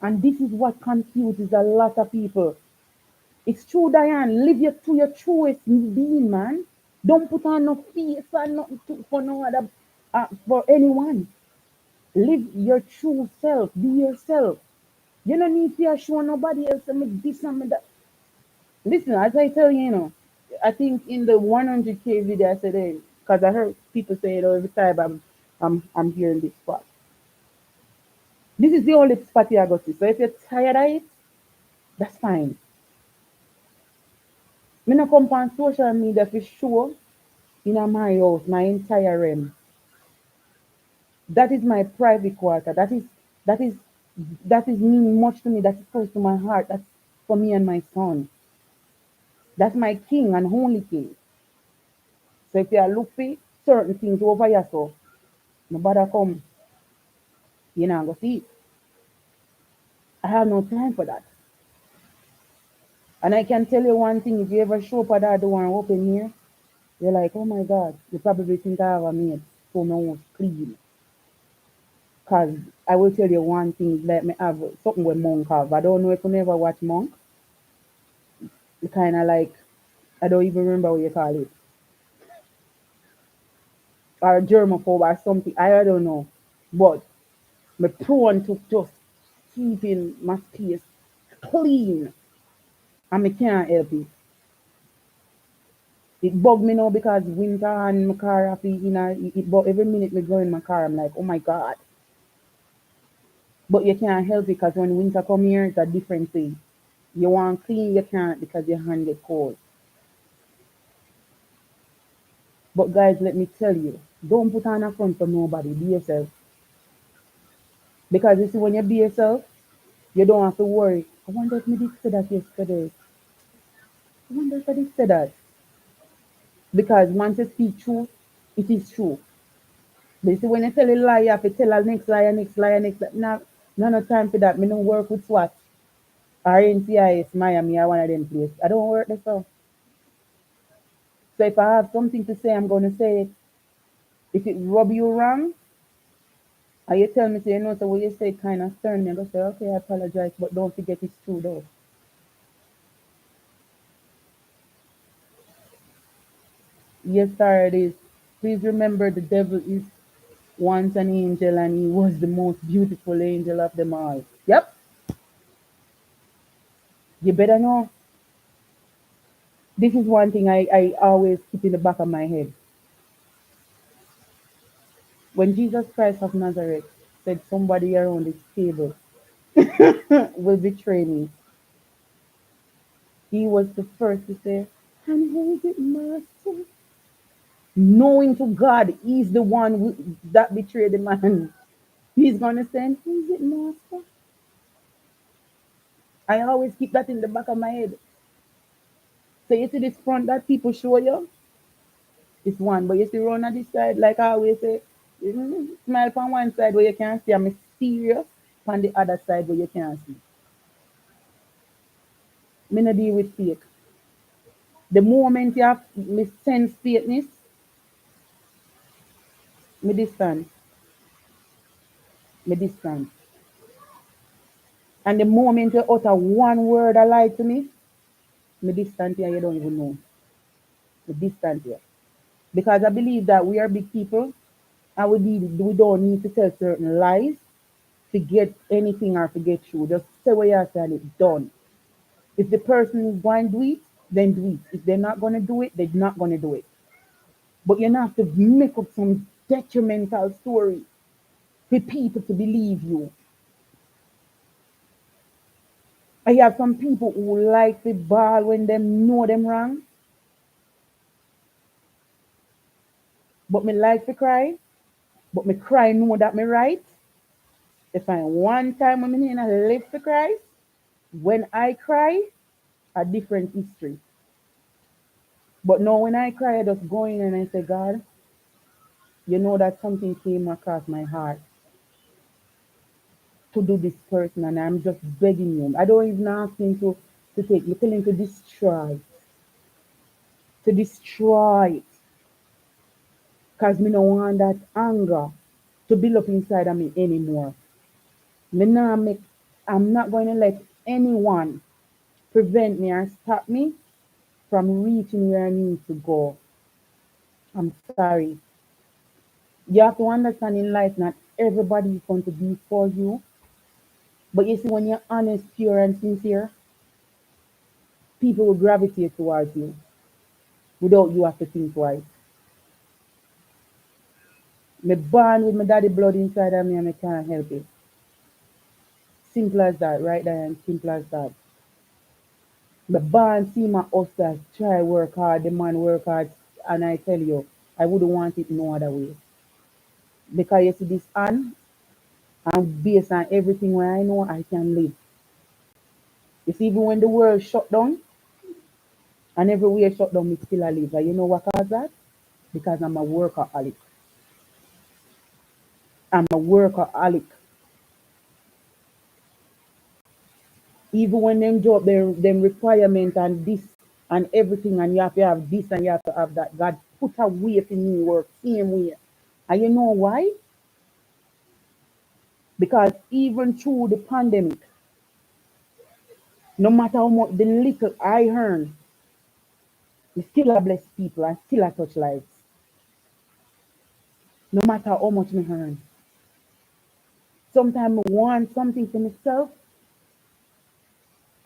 A: And this is what confuses a lot of people. It's true, Diane. Live your to your truest being, man. Don't put on no face and nothing for no other for anyone. Live your true self. Be yourself. You don't need to show nobody else and make this and make that. Listen, as I tell you, I think in the 100K video I said, hey, because I heard people say it every time I'm hearing this spot. This is the only spot you got to. So if you're tired of it, that's fine. Me not come on social media for sure in my house, my entire realm. That is my private quarter. That is that is mean much to me. That is close to my heart. That's for me and my son. That's my king and only king. So if you look for certain things over here, so nobody come, you know, go see it. I have no time for that. And I can tell you one thing, if you ever show up at that door and open here, you're like, oh my God, you probably think I have a maid, so my house clean. Cause I will tell you one thing, let me have something with Monk have. I don't know if you never watch Monk. You kinda like I don't even remember what you call it. Or germaphobe or something. I don't know. But me prone to just keeping my space clean. And me can't help it. It bug me now because winter and my car happy, but every minute me go in my car, I'm like, oh my God. But you can't help it because when winter come here, it's a different thing. You want clean, you can't because your hand get cold. But guys, let me tell you, don't put on a front for nobody. Be yourself. Because you see, when you be yourself, you don't have to worry. I wonder if me did say that yesterday. I wonder if I did say that. Because once you speak truth, it is true. But you see, when you tell a lie, you have to tell a next lie, next lie, next lie. No time for that. Me don't work with SWAT or NCIS, Miami, or one of them places. I don't work there so. So if I have something to say, I'm going to say it. If it rub you wrong, and you tell me, say, so what you say kind of stern me, I go say, okay, I apologize, but don't forget it's true though. Yes, sir, it is. Please remember the devil is once an angel and he was the most beautiful angel of them all. Yep, you better know. This is one thing I always keep in the back of my head. When Jesus Christ of Nazareth said somebody around this table will betray me, he was the first to say, and who is it, Master? Knowing to God, he's the one that betrayed the man. He's going to say, who is it, Master? I always keep that in the back of my head. So you see this front that people show you, it's one. But you see run on this side, like I always say, smile from one side where you can see I'm mysterious, on the other side where you can't see. Me no deal with fake. The moment you have me sense fakeness, me distance, me distance. And the moment you utter one word a lie to me distance here, you don't even know. Me distance here. Because I believe that we are big people and we don't need to tell certain lies to get anything or to get through. Just say what you say and it's done. If the person is going to do it, then do it. If they're not going to do it, they're not going to do it. But you don't have to make up some detrimental story. for people to believe you. I have some people who like the ball when them know them wrong, but me like to cry, but me cry know that me right. If I one time when me in a live to cry, when I cry, a different history. But now when I cry, I just go in and I say, God, you know that something came across my heart to do this person, and I'm just begging you. I don't even ask him to take, me tell him to destroy it, because me no want that anger to build up inside of me anymore. Me nah make, I'm not going to let anyone prevent me or stop me from reaching where I need to go. I'm sorry. You have to understand in life, not everybody is going to be for you. But you see, when you're honest, pure, and sincere, people will gravitate towards you without you have to think twice. Me born with my daddy blood inside of me and I can't help it. Simple as that, right there, and simple as that. Me born see my hustlers try work hard, the man work hard, and I tell you, I wouldn't want it no other way. Because you see this and based on everything where I know I can live. You see, even when the world shut down and everywhere shut down, me still a live. And you know what cause that? Because I'm a workaholic. I'm a workaholic. Even when them job them requirement and this and everything, and you have to have this and you have to have that. God put a way for me work same way. And you know why? Because even through the pandemic, no matter how much the little I earn, it still a bless people and still a touch lives. No matter how much me earn. Sometimes I want something for myself,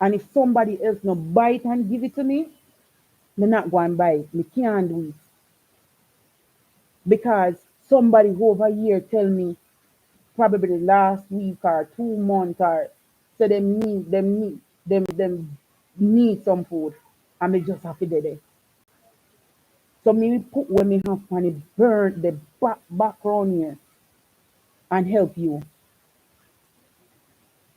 A: and if somebody else no buy it and give it to me, me not go and buy it. Me can't do it. Because somebody over here tell me probably the last week or 2 months or so them need some food and me just have to do it. So me put when me have on the burn the background here and help you.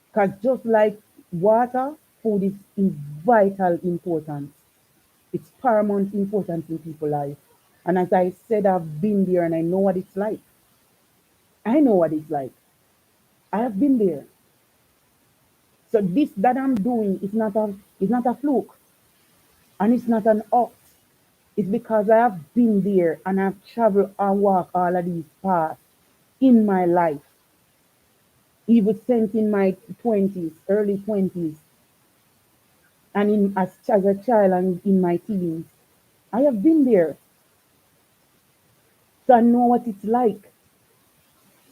A: Because just like water, food is vital importance. It's paramount importance in people's life. And as I said, I've been there and I know what it's like. I know what it's like. I have been there. So this that I'm doing is not a fluke and it's not an ox. It's because I have been there and I've traveled and walked all of these paths in my life, even since in my 20s, early 20s, and as a child and in my teens. I have been there, so I know what it's like.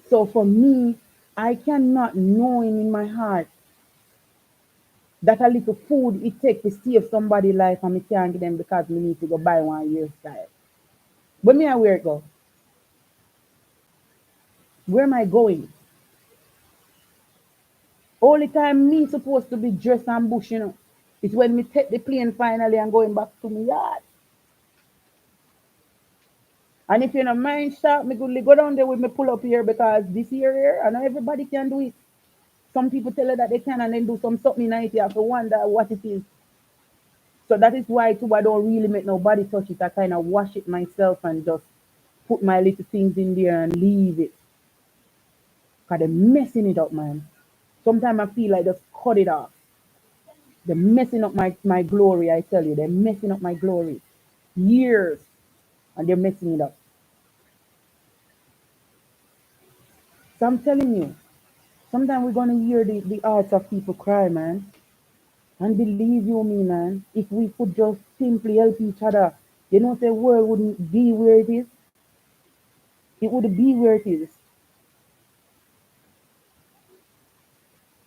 A: So for me, I cannot knowing in my heart that a little food it take to save somebody life and me can't give them because we need to go buy one hairstyle. But me I where it go? Where am I going? Only time me supposed to be dressed and bush, it's when me take the plane finally and going back to me yard. And if you don't mind shop, me good go down there with me pull up here because this here, I know everybody can do it. Some people tell you that they can and then do some something in it. You have to wonder what it is. So that is why too I don't really make nobody touch it. I kind of wash it myself and just put my little things in there and leave it. Cause they're messing it up, man. Sometimes I feel like just cut it off. They're messing up my glory, I tell you. They're messing up my glory. Years. And they're messing it up. So I'm telling you, sometimes we're gonna hear the hearts of people cry, man. And believe you me, man, if we could just simply help each other, the world wouldn't be where it is. It would be where it is.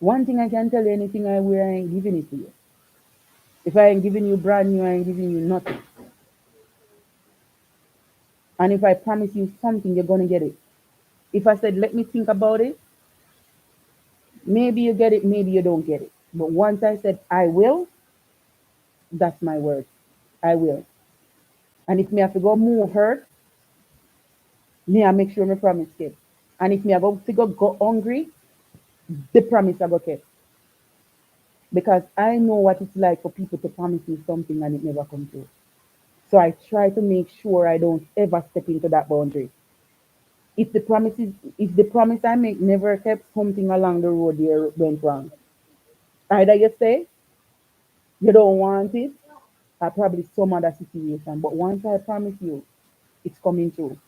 A: One thing I can tell you, anything I wear, I ain't giving it to you. If I ain't giving you brand new, I ain't giving you nothing. And if I promise you something, you're gonna get it. If I said, let me think about it, maybe you get it, maybe you don't get it. But once I said, I will, that's my word. I will. And if me have to go move hurt, me I make sure my promise kept. And if me I go to go hungry, the promise I go kept. Because I know what it's like for people to promise me something and it never comes true. So I try to make sure I don't ever step into that boundary. If the promise I make never kept, something along the road there went wrong. Either you say you don't want it, or probably some other situation. But once I promise you, it's coming true.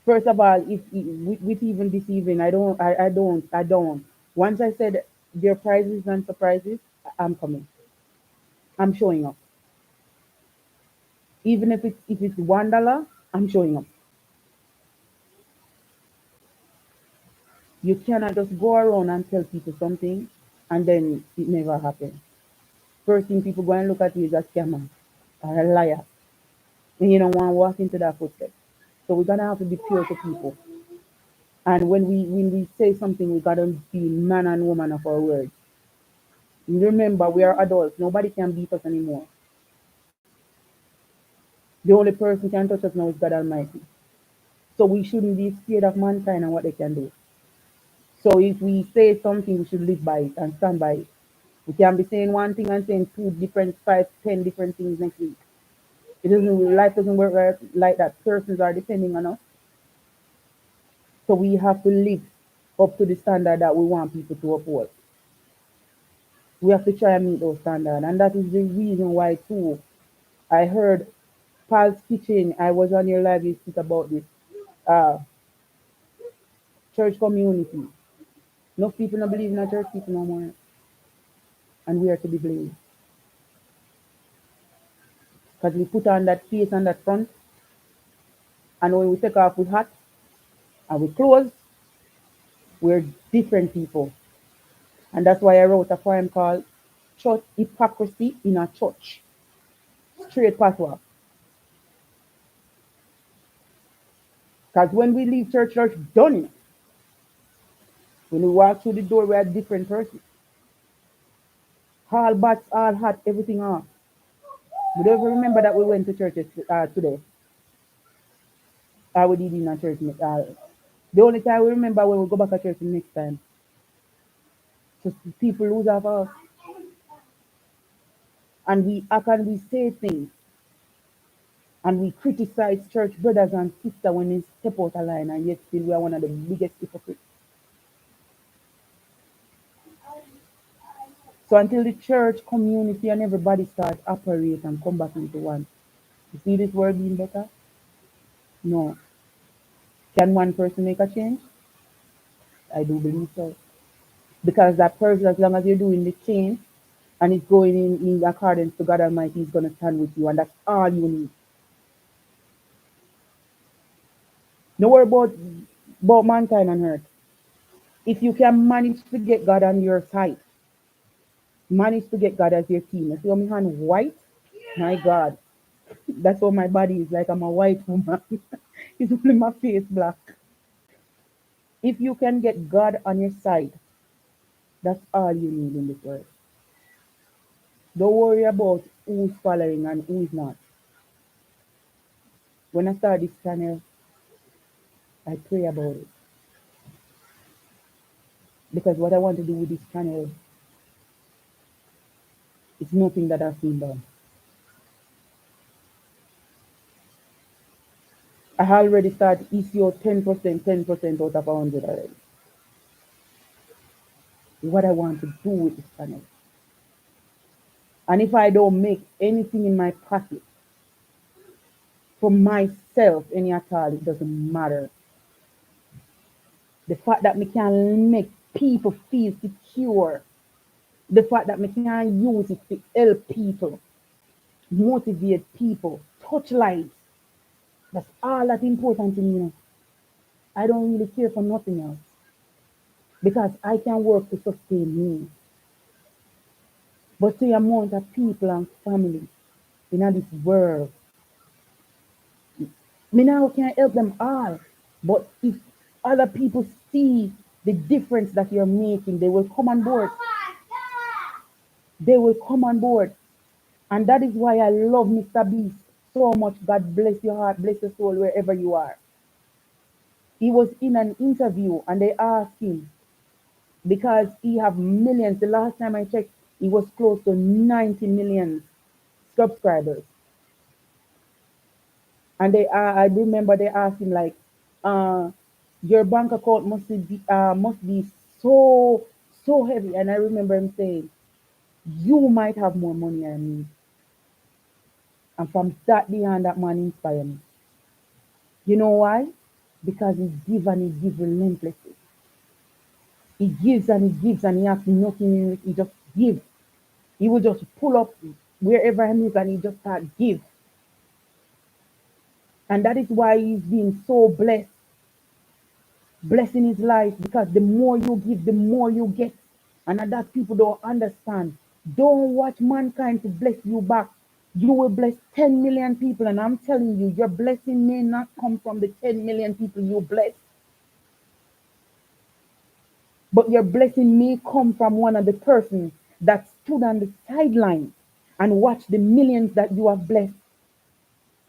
A: First of all, if with even this evening, I don't. Once I said there are prizes and surprises, I'm coming. I'm showing up. Even if it's $1, I'm showing up. You cannot just go around and tell people something and then it never happens. First thing people go and look at you is a scammer or a liar. And you don't want to walk into that footstep. So we're gonna have to be pure to people. And when we say something, we gotta be man and woman of our word. Remember, we are adults. Nobody can beat us anymore. The only person can touch us now is God Almighty. So we shouldn't be scared of mankind and what they can do. So if we say something, we should live by it and stand by it. We can be saying one thing and saying two different, five, 10 different things next week. It doesn't. Life doesn't work like that. Persons are depending on us, so we have to live up to the standard that we want people to uphold. We have to try and meet those standards, and that is the reason why too. I heard Paul's Kitchen. I was on your live. You speak about this uh, church community. No people don't believe in a church people no more, and we are to be blamed because we put on that face and that front, and when we take off with hat and we close, we're different people. And that's why I wrote a poem called Church Hypocrisy in a Church. Straight patois. Because when we leave church done. When we walk through the door, we're a different person. All bats, all hot, everything off. We don't even remember that we went to church today. Or we did in a church. The only time we remember when we go back to church the next time. So people lose our us. And we act and we say things. And we criticize church brothers and sisters when they step out of line. And yet still we are one of the biggest hypocrites. So until the church community and everybody start operate and come back into one, you see this world being better? No. Can one person make a change? I do believe so. Because that person, as long as you're doing the change and it's going in accordance to God Almighty, is going to stand with you, and that's all you need. No worry about mankind on earth. If you can manage to get God on your side, manage to get God as your team. You see how my hand white? My God. That's what my body is like. I'm a white woman. It's only my face black. If you can get God on your side, that's all you need in this world. Don't worry about who's following and who is not. When I start this channel, I pray about it. Because what I want to do with this channel is nothing that I've seen done. I already started issue 10%, 10% out of 100 already. What I want to do with this channel. And if I don't make anything in my pocket for myself any at all, it doesn't matter. The fact that me can make people feel secure, the fact that me can use it to help people, motivate people, touch lives, that's all that important to me. I don't really care for nothing else because I can work to sustain me. But the amount of people and families in this world, me now can help them all. But if other people see the difference that you're making, they will come on board. They will come on board. And that is why I love Mr. Beast so much. God bless your heart, bless your soul wherever you are. He was in an interview and they asked him, because he have millions. The last time I checked, he was close to 90 million subscribers. And I remember they asked him like, uh, your bank account must be so heavy. And I remember him saying, you might have more money than me. And from that day on, that man inspired me. You know why? Because he gives and he gives relentlessly. He gives and he gives and he asks nothing in it. He just gives. He will just pull up wherever he is and he just start give. And that is why he's been so blessed, blessing his life, because the more you give, the more you get. And that people don't understand. Don't watch mankind to bless you back. You will bless 10 million people. And I'm telling you, your blessing may not come from the 10 million people you bless, but your blessing may come from one of the persons that stood on the sideline and watched the millions that you have blessed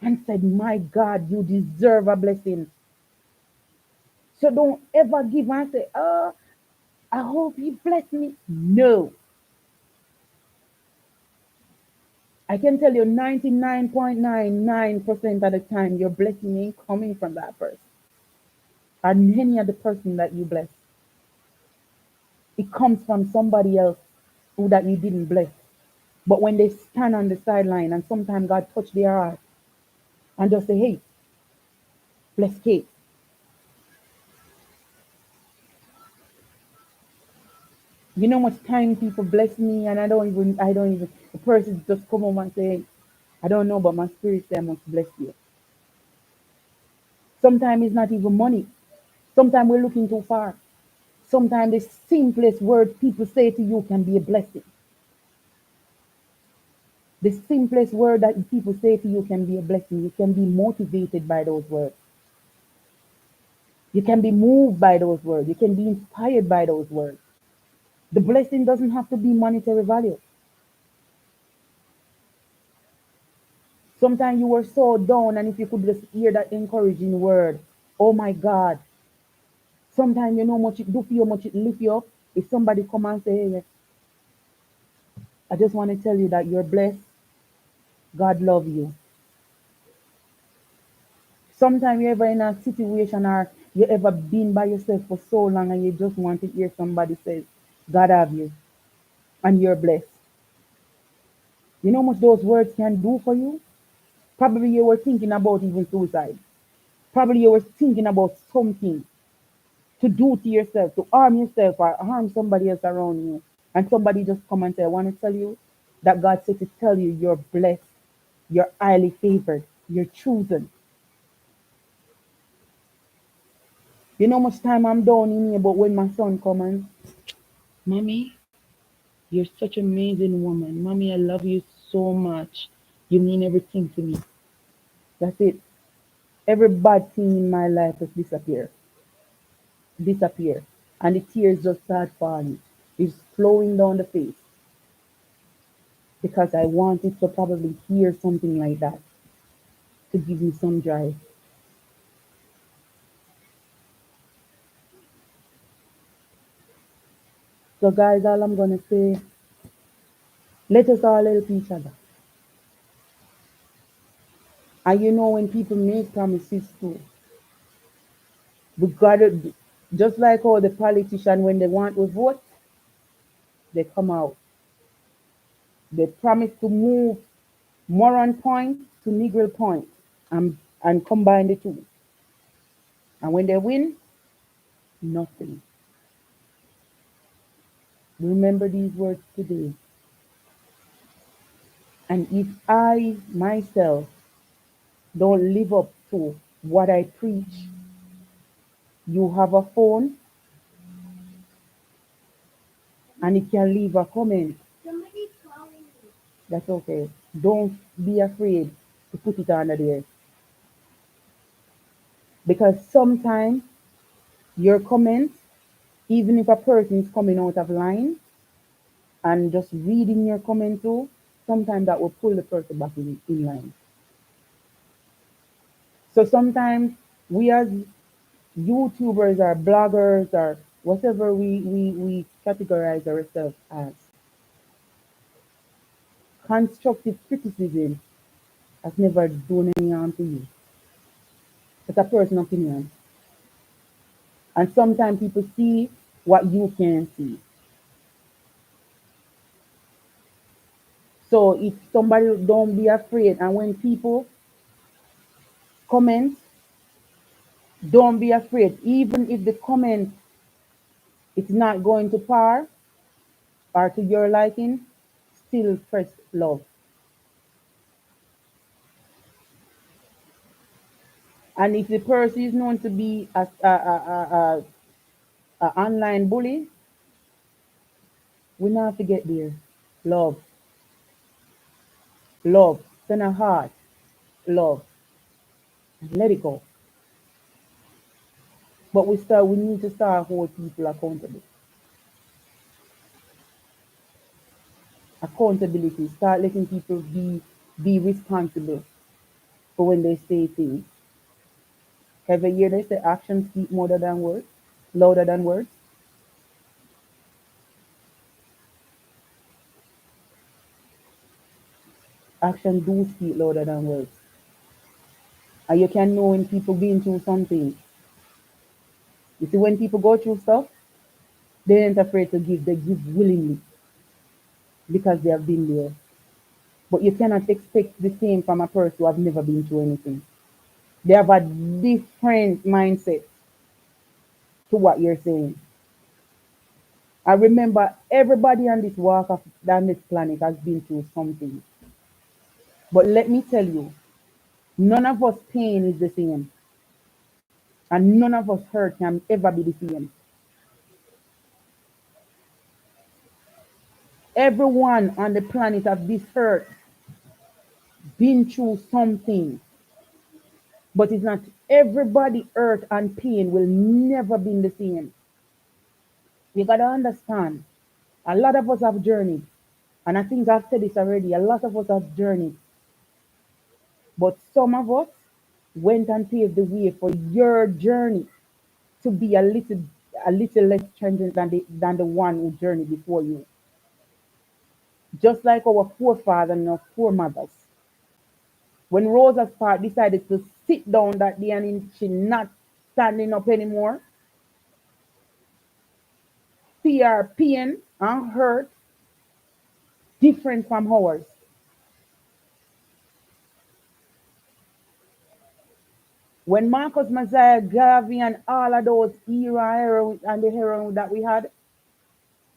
A: and said, my God, you deserve a blessing. So don't ever give and say, oh, I hope you bless me. No. I can tell you 99.99% of the time your blessing ain't coming from that person or any other person that you bless. It comes from somebody else who that you didn't bless. But when they stand on the sideline and sometimes God touch their heart and just say, hey, bless Kate. You know much time people bless me and I don't even, the person just come home and say, I don't know, but my spirit say I must bless you. Sometimes it's not even money. Sometimes we're looking too far. Sometimes the simplest word people say to you can be a blessing. The simplest word that people say to you can be a blessing. You can be motivated by those words. You can be moved by those words. You can be inspired by those words. The blessing doesn't have to be monetary value. Sometimes you were so down, and if you could just hear that encouraging word, oh my God. Sometimes you know much it do for you, much it lift you up. If somebody come and say, hey, I just want to tell you that you're blessed. God love you. Sometimes you're ever in a situation or you ever been by yourself for so long and you just want to hear somebody say, God have you and you're blessed. You know how much those words can do for you? Probably you were thinking about even suicide. Probably you were thinking about something to do to yourself, to harm yourself or harm somebody else around you. And somebody just come and say, I want to tell you that God said to tell you you're blessed, you're highly favored, you're chosen. You know how much time I'm down in here, but when my son come and, Mommy, you're such an amazing woman. Mommy, I love you so much. You mean everything to me. That's it. Every bad thing in my life has disappeared. Disappear. And the tears just start falling. It's flowing down the face. Because I wanted to probably hear something like that to give me some joy. So guys, all I'm gonna say, let us all help each other. And you know when people make promises too, we gotta just like how the politician when they want to vote, they come out. They promise to move Moran Point to Negril Point and combine the two. And when they win, nothing. Remember these words today. And if I myself don't live up to what I preach, you have a phone and it can leave a comment. That's okay. Don't be afraid to put it under there. Because sometimes your comments, even if a person is coming out of line and just reading your comment too, sometimes that will pull the person back in line. So sometimes we as YouTubers or bloggers or whatever we categorize ourselves as, constructive criticism has never done any harm to you. It's a personal opinion. And sometimes people see what you can't see. So if somebody don't be afraid, and when people comment, don't be afraid. Even if the comment is not going to par or to your liking, still press love. And if the person is known to be a online bully, we not forget there. Love, love, send a heart, love, and let it go. But we need to start hold people accountable. Accountability. Start letting people be responsible for when they say things. Every year they say actions speak more than words, louder than words. Action do speak louder than words. And you can know when people been through something. You see, when people go through stuff, they ain't afraid to give. They give willingly because they have been there. But you cannot expect the same from a person who have never been through anything. They have a different mindset to what you're saying. I remember everybody on this on this planet has been through something. But let me tell you, none of us pain is the same. And none of us hurt can ever be the same. Everyone on the planet of this earth been through something. But it's not everybody hurt and pain will never be the same. You gotta understand. A lot of us have journeyed. And I think I've said this already. A lot of us have journeyed. But some of us went and paved the way for your journey to be a little less stringent than the one who journeyed before you. Just like our forefathers and our foremothers. When Rosa Parks decided to sit down that day and she not standing up anymore, fear, pain, and hurt different from ours. When Marcus Messiah, Garvey, and all of those era and the heroine that we had,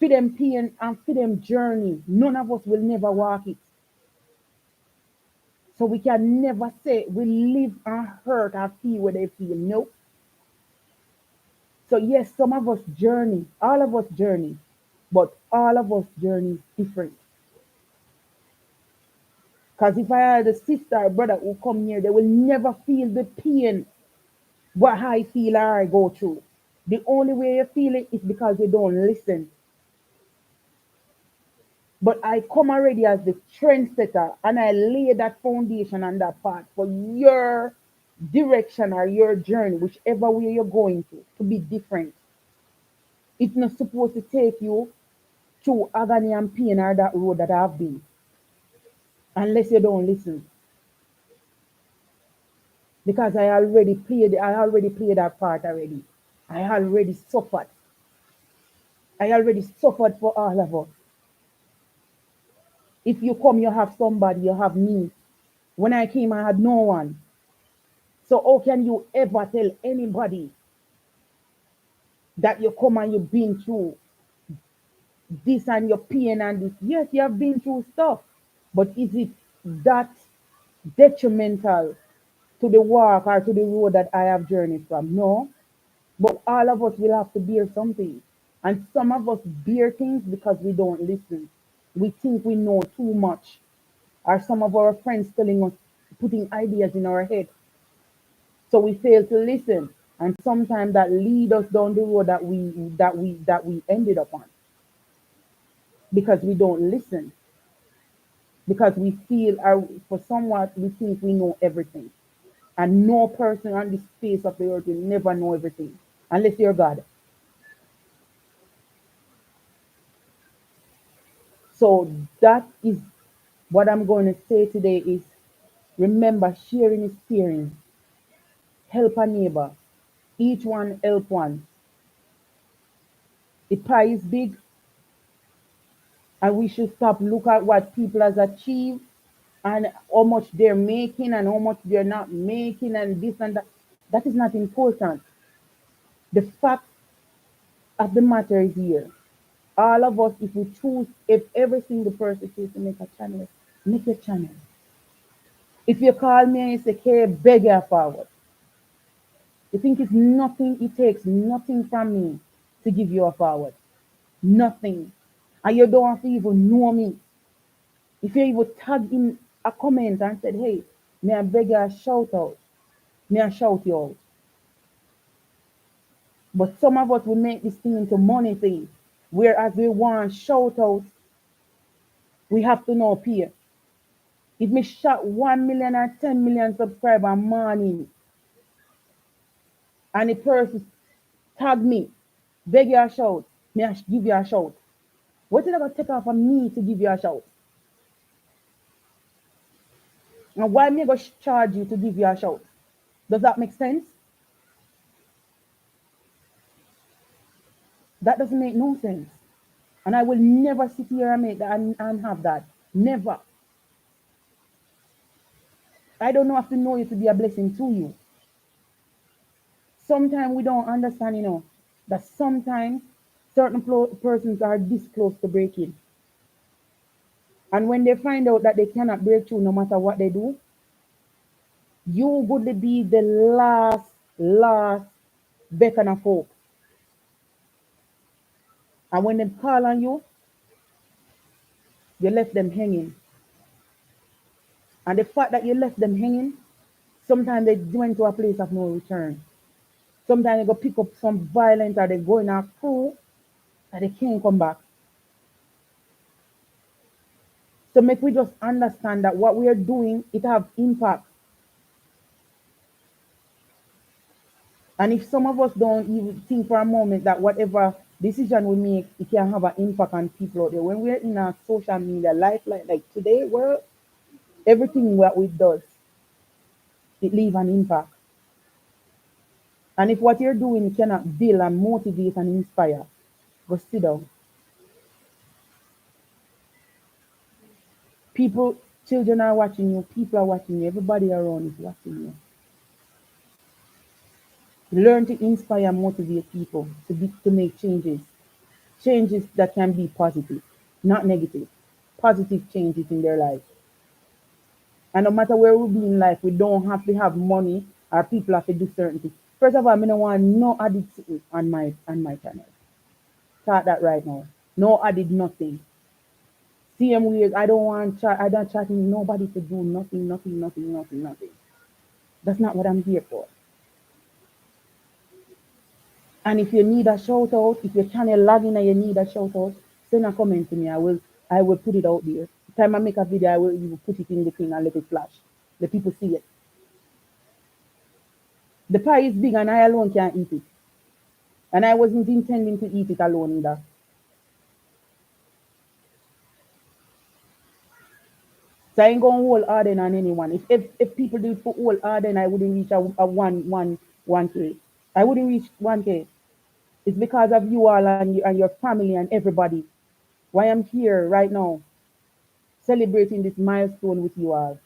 A: for them pain and for them journey, none of us will never walk it. So we can never say we live and hurt and feel what they feel. No. So yes, some of us journey, all of us journey, but all of us journey different. Because if I had a sister or brother who come here, they will never feel the pain what I feel or I go through. The only way you feel it is because you don't listen. But I come already as the trendsetter and I lay that foundation and that path for your direction or your journey, whichever way you're going to be different. It's not supposed to take you through agony and pain or that road that I've been, unless you don't listen. Because I already played that part already. I already suffered. I already suffered for all of us. If you come, you have somebody, you have me. When I came, I had no one. So how can you ever tell anybody that you come and you've been through this and your pain and this? Yes, you have been through stuff, but is it that detrimental to the walk or to the road that I have journeyed from? No. But all of us will have to bear something. And some of us bear things because we don't listen. We think we know too much. Or some of our friends telling us, putting ideas in our head. So we fail to listen. And sometimes that lead us down the road that we ended up on because we don't listen. Because we feel for somewhat we think we know everything. And no person on this face of the earth will never know everything. Unless you're God. So that is what I'm going to say today is remember sharing is caring. Help a neighbor. Each one help one. The pie is big and we should stop look at what people has achieved and how much they're making and how much they're not making and this and that. That is not important. The fact of the matter is here. All of us, if we choose, if every single person choose to make a channel, make a channel. If you call me and you say, "Okay, beg you forward," you think it's nothing, it takes nothing from me to give you a forward. Nothing. And you don't have to even know me. If you even tag in a comment and said, "Hey, may I beg you a shout out? May I shout you out?" But some of us will make this thing into money thing. Whereas we want shout out, we have to know peer. If me shot 1 million or 10 million subscriber morning and the person tag me, beg you a shout, may I give you a shout. What is it gonna take off of me to give you a shout? And why me go charge you to give you a shout? Does that make sense? That doesn't make no sense. And I will never sit here and make that and have that. Never. I don't have to know you to be a blessing to you. Sometimes we don't understand, that sometimes certain persons are this close to breaking. And when they find out that they cannot break through no matter what they do, you would be the last beacon of hope. And when they call on you, you left them hanging. And the fact that you left them hanging, sometimes they went to a place of no return. Sometimes they go pick up some violence or they go in a crew and they can't come back. So make we just understand that what we are doing, it have impact. And if some of us don't even think for a moment that whatever decision we make, it can have an impact on people out there. When we're in a social media life like today, where everything what we does, it leave an impact. And if what you're doing cannot build and motivate and inspire, go sit down. People, children are watching you, people are watching you, everybody around is watching you. Learn to inspire and motivate people to make changes. Changes that can be positive, not negative. Positive changes in their life. And no matter where we be in life, we don't have to have money or people have to do certain things. First of all, I don't want no added on my channel. Start that right now. No added nothing. Same way, I don't chatting nobody to do nothing. That's not what I'm here for. And if you need a shout out, if your channel lagging and you need a shout out, send a comment to me. I will put it out there. The time I make a video, I will even put it in the thing and let it flash. The people see it. The pie is big and I alone can't eat it. And I wasn't intending to eat it alone either. So I ain't gonna hold harden on anyone. If people did put hold harden, I wouldn't reach a 1K. I wouldn't reach 1K. It's because of you all and your family and everybody. Why I'm here right now, celebrating this milestone with you all.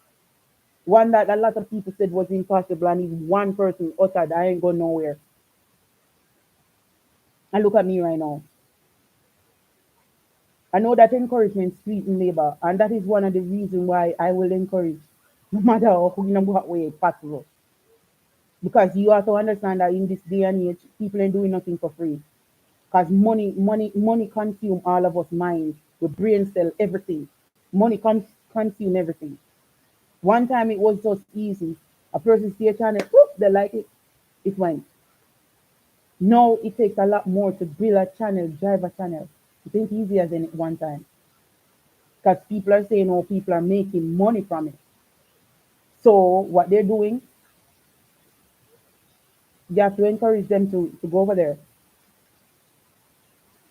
A: One that a lot of people said was impossible, and if one person uttered, I ain't going nowhere. And look at me right now. I know that encouragement sweet in labor, and that is one of the reasons why I will encourage, no matter how in what way possible. Because you have to understand that in this day and age, people ain't doing nothing for free. Because money consume all of us minds. The brain cell, everything. Money consume everything. One time it was just easy. A person see a channel, whoop, they like it, it went. Now it takes a lot more to build a channel, drive a channel. It ain't easy as in one time. Because people are saying, oh, people are making money from it. So what they're doing, you have to encourage them to go over there.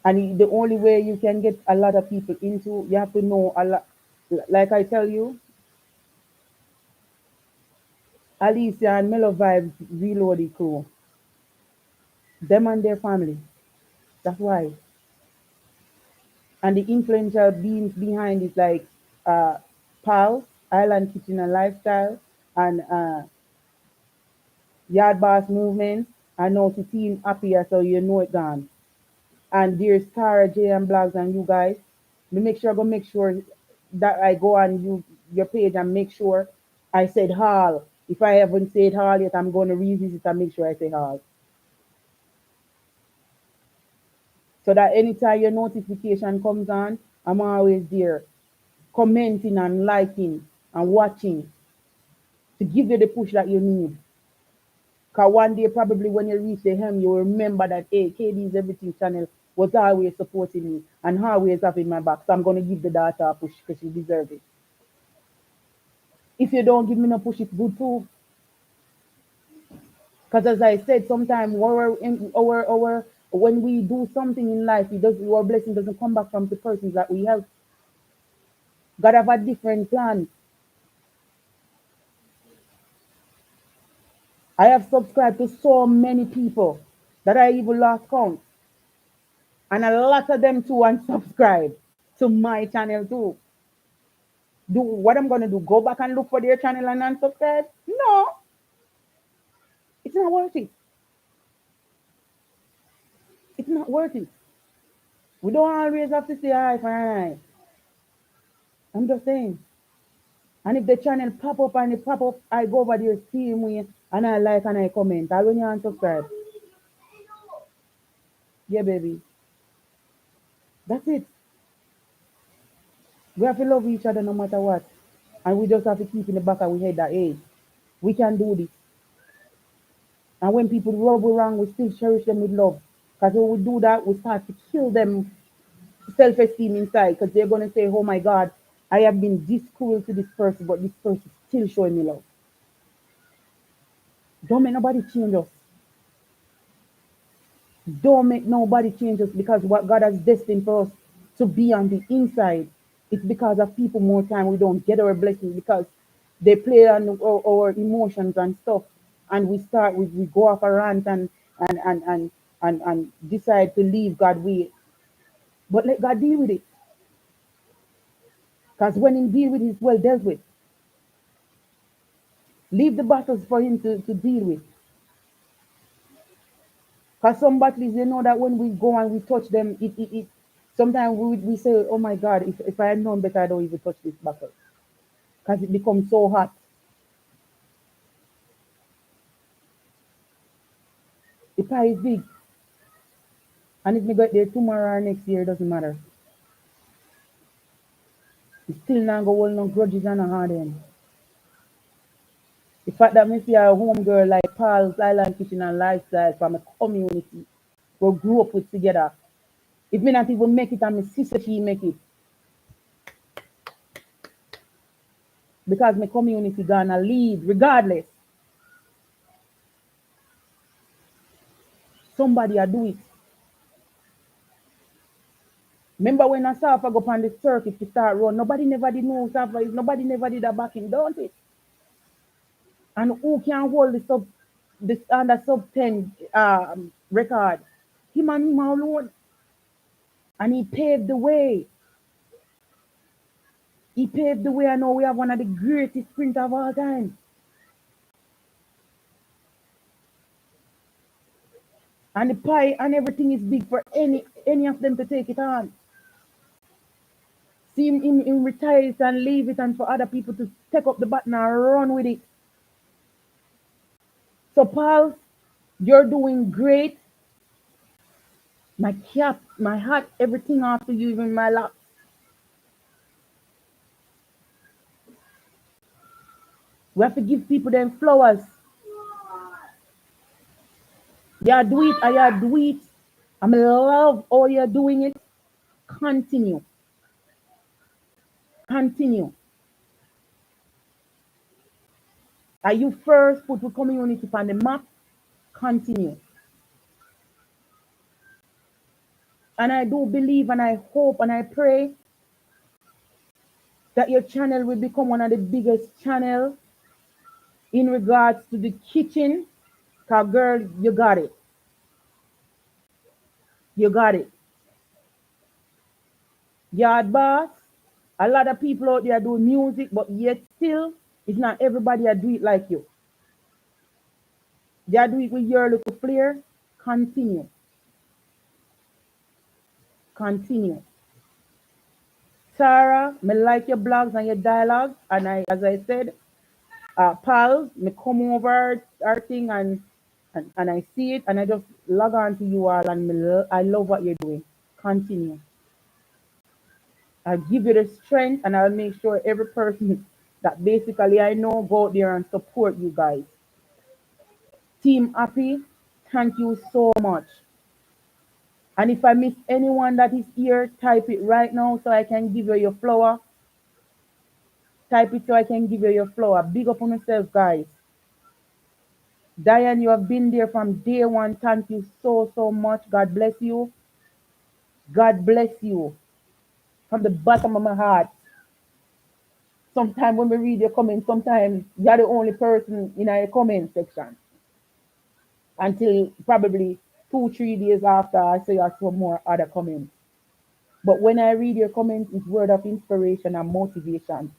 A: And the only way you can get a lot of people into, you have to know a lot. Like I tell you, Alicia and Mellow Vibes Reloaded crew, them and their family. That's why. And the influential beings behind it, like uh, Pals, Island Kitchen and Lifestyle, and Yard Boss Movement. I know to Team Happier, so you know it gone. And there's Tara J and Blogs and you guys. Me make sure that I go on your page and make sure I said Hall. If I haven't said Hall yet, I'm going to revisit and make sure I say Hall. So that anytime your notification comes on, I'm always there, commenting and liking and watching to give you the push that you need. Because one day, probably when you reach the hem, you'll remember that, hey, KD's Everything channel was always supporting me and always having my back. So I'm going to give the daughter a push because she deserves it. If you don't give me no push, it's good too. Because as I said, sometimes when we do something in life, our blessing doesn't come back from the persons that we help. God have a different plan. I have subscribed to so many people that I even lost count. And a lot of them too unsubscribe to my channel too. Do what I'm gonna do? Go back and look for their channel and unsubscribe? No, it's not worth it. It's not worth it. We don't always have to say hi for hi. I'm just saying. And if the channel pop up and it pop up, I go over there, see me, and I like and I comment. I when you unsubscribe. Yeah, baby. That's it. We have to love each other no matter what. And we just have to keep in the back of our head that, hey, we can do this. And when people rub wrong, we still cherish them with love. Because when we do that, we start to kill them self-esteem inside. Because they're going to say, oh my God, I have been this cruel to this person, but this person still showing me love. Don't make nobody change us. Don't make nobody change us because what God has destined for us to be on the inside, it's because of people more time we don't get our blessings because they play on our emotions and stuff. And we go off a rant and, and, and, and decide to leave God way. But let God deal with it. Because when He deal with it, it's well dealt with. Leave the battles for Him to deal with. Because some battles, you know that when we go and we touch them, it sometimes we say, oh my God, if I had known better, I don't even touch this battle. Because it becomes so hot. The pie is big. And if we get there tomorrow or next year, it doesn't matter. We still not go hold no grudges and no hard end. The fact that me see a home girl like Paul's Island Kitchen and Lifestyle from a community we grew up with together. If me not even make it and my sister she make it. Because my community gonna lead regardless. Somebody a do it. Remember when I saw go up on the circuit to start run, nobody never did know Safa is, nobody never did a backing, don't it? And who can hold this under sub 10 record? Him and him alone. And he paved the way. He paved the way. I know we have one of the greatest sprinters of all time. And the pie and everything is big for any of them to take it on. See him retire it and leave it and for other people to take up the baton and run with it. So Paul, you're doing great. My cap, my hat, everything after you, even my lap. We have to give people them flowers. Yeah, do it, I yeah, do it. I love how you're doing it. Continue. Continue. Are you first put the community on the map? Continue. And I do believe and I hope and I pray that your channel will become one of the biggest channel in regards to the kitchen. Cause girl, you got it. You got it. Yard boss. A lot of people out there do music, but yet still, it's not everybody that do it like you. They do it with your little flair. Continue. Continue. Sarah, me like your blogs and your dialogues. And I, as I said, pals, me come over our thing and I see it and I just log on to you all and I love what you're doing. Continue. I'll give you the strength and I'll make sure every person that basically I know go out there and support you guys. Team Happy, thank you so much. And if I miss anyone that is here, type it right now so I can give you your flower. Type it so I can give you your flower. Big up on yourself, guys. Diane, you have been there from day one. Thank you so, so much. God bless you. God bless you from the bottom of my heart. Sometimes when we read your comments, sometimes you're the only person in our comment section until probably 2, 3 days after I say I saw more other comments. But when I read your comments, it's word of inspiration and motivation,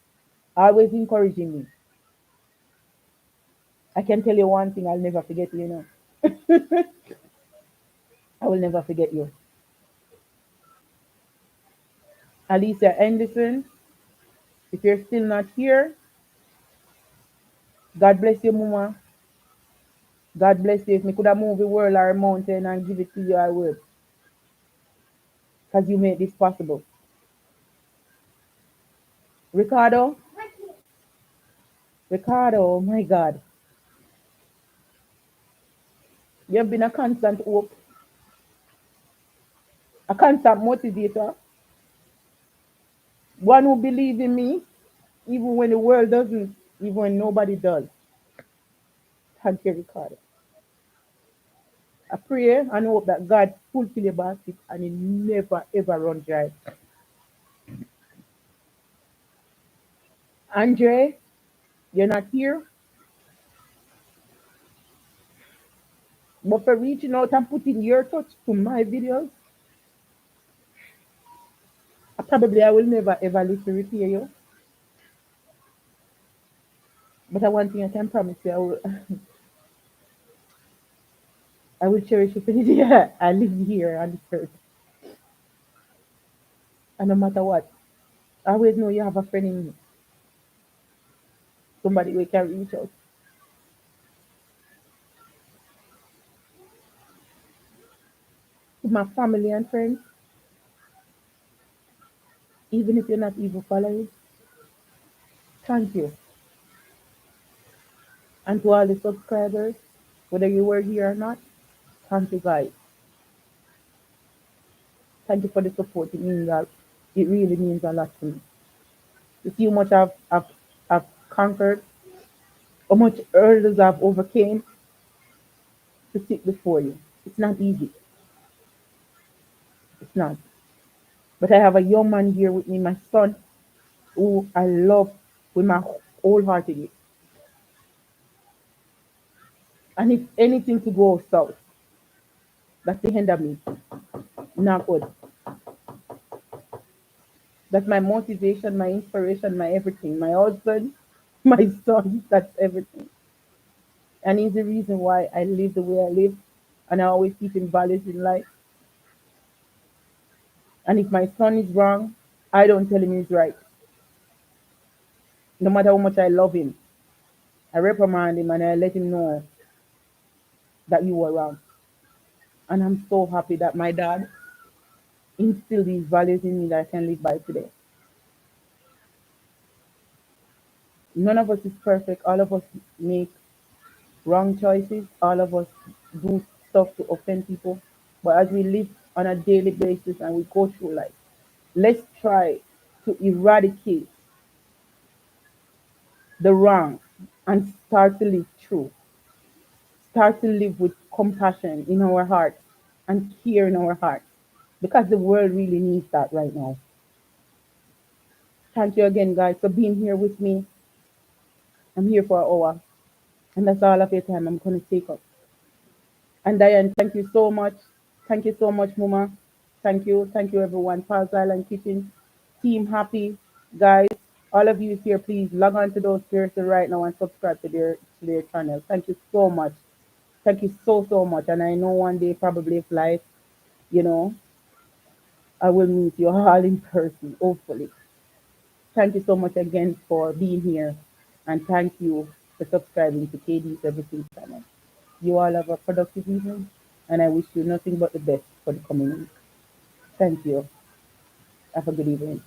A: always encouraging me. I can tell you one thing, I'll never forget you, I will never forget you. Alicia Anderson, if you're still not here, God bless you, Mama. God bless you. If me could have moved the world or a mountain and give it to you, I would. Because you made this possible. Ricardo, Ricardo, oh my God. You've been a constant hope, a constant motivator, one who believes in me, even when the world doesn't, even when nobody does. Thank you, Ricardo. I pray and hope that God fulfill your basket and it never ever run dry. Andre, you're not here, but for reaching out and putting your touch to my videos, I will never ever live to repay you. But I one thing I can promise you, I will cherish you for the day I live here on this earth. And no matter what, I always know you have a friend in me, somebody we can reach out. To my family and friends, even if you're not even following, thank you. And to all the subscribers, whether you were here or not, thank you guys. Thank you for the support. It means that it really means a lot to me. To see how much I've conquered, how much hurdles I've overcame to sit before you. It's not easy. It's not. But I have a young man here with me, my son, who I love with my whole heart in it. And if anything to go south, that's the end of me. Not good. That's my motivation, my inspiration, my everything. My husband, my son, that's everything. And he's the reason why I live the way I live. And I always keep in values in life. And if my son is wrong, I don't tell him he's right. No matter how much I love him, I reprimand him and I let him know that you were wrong. And I'm so happy that my dad instilled these values in me that I can live by today. None of us is perfect. All of us make wrong choices. All of us do stuff to offend people. But as we live on a daily basis and we go through life, let's try to eradicate the wrong and start to live true. Start to live with compassion in our hearts and care in our hearts because the world really needs that right now. Thank you again, guys, for being here with me. I'm here for an hour, and that's all of your time I'm going to take up. And Diane, thank you so much. Thank you so much, Muma. Thank you. Thank you, everyone. Pals Island Kitchen, Team Happy, guys. All of you here, please log on to those persons right now and subscribe to their channel. Thank you so much. Thank you so much. And I know one day, probably if life, you know, I will meet you all in person, hopefully. Thank you so much again for being here. And thank you for subscribing to KD's Everything channel. You all have a productive evening, and I wish you nothing but the best for the coming week. Thank you. Have a good evening.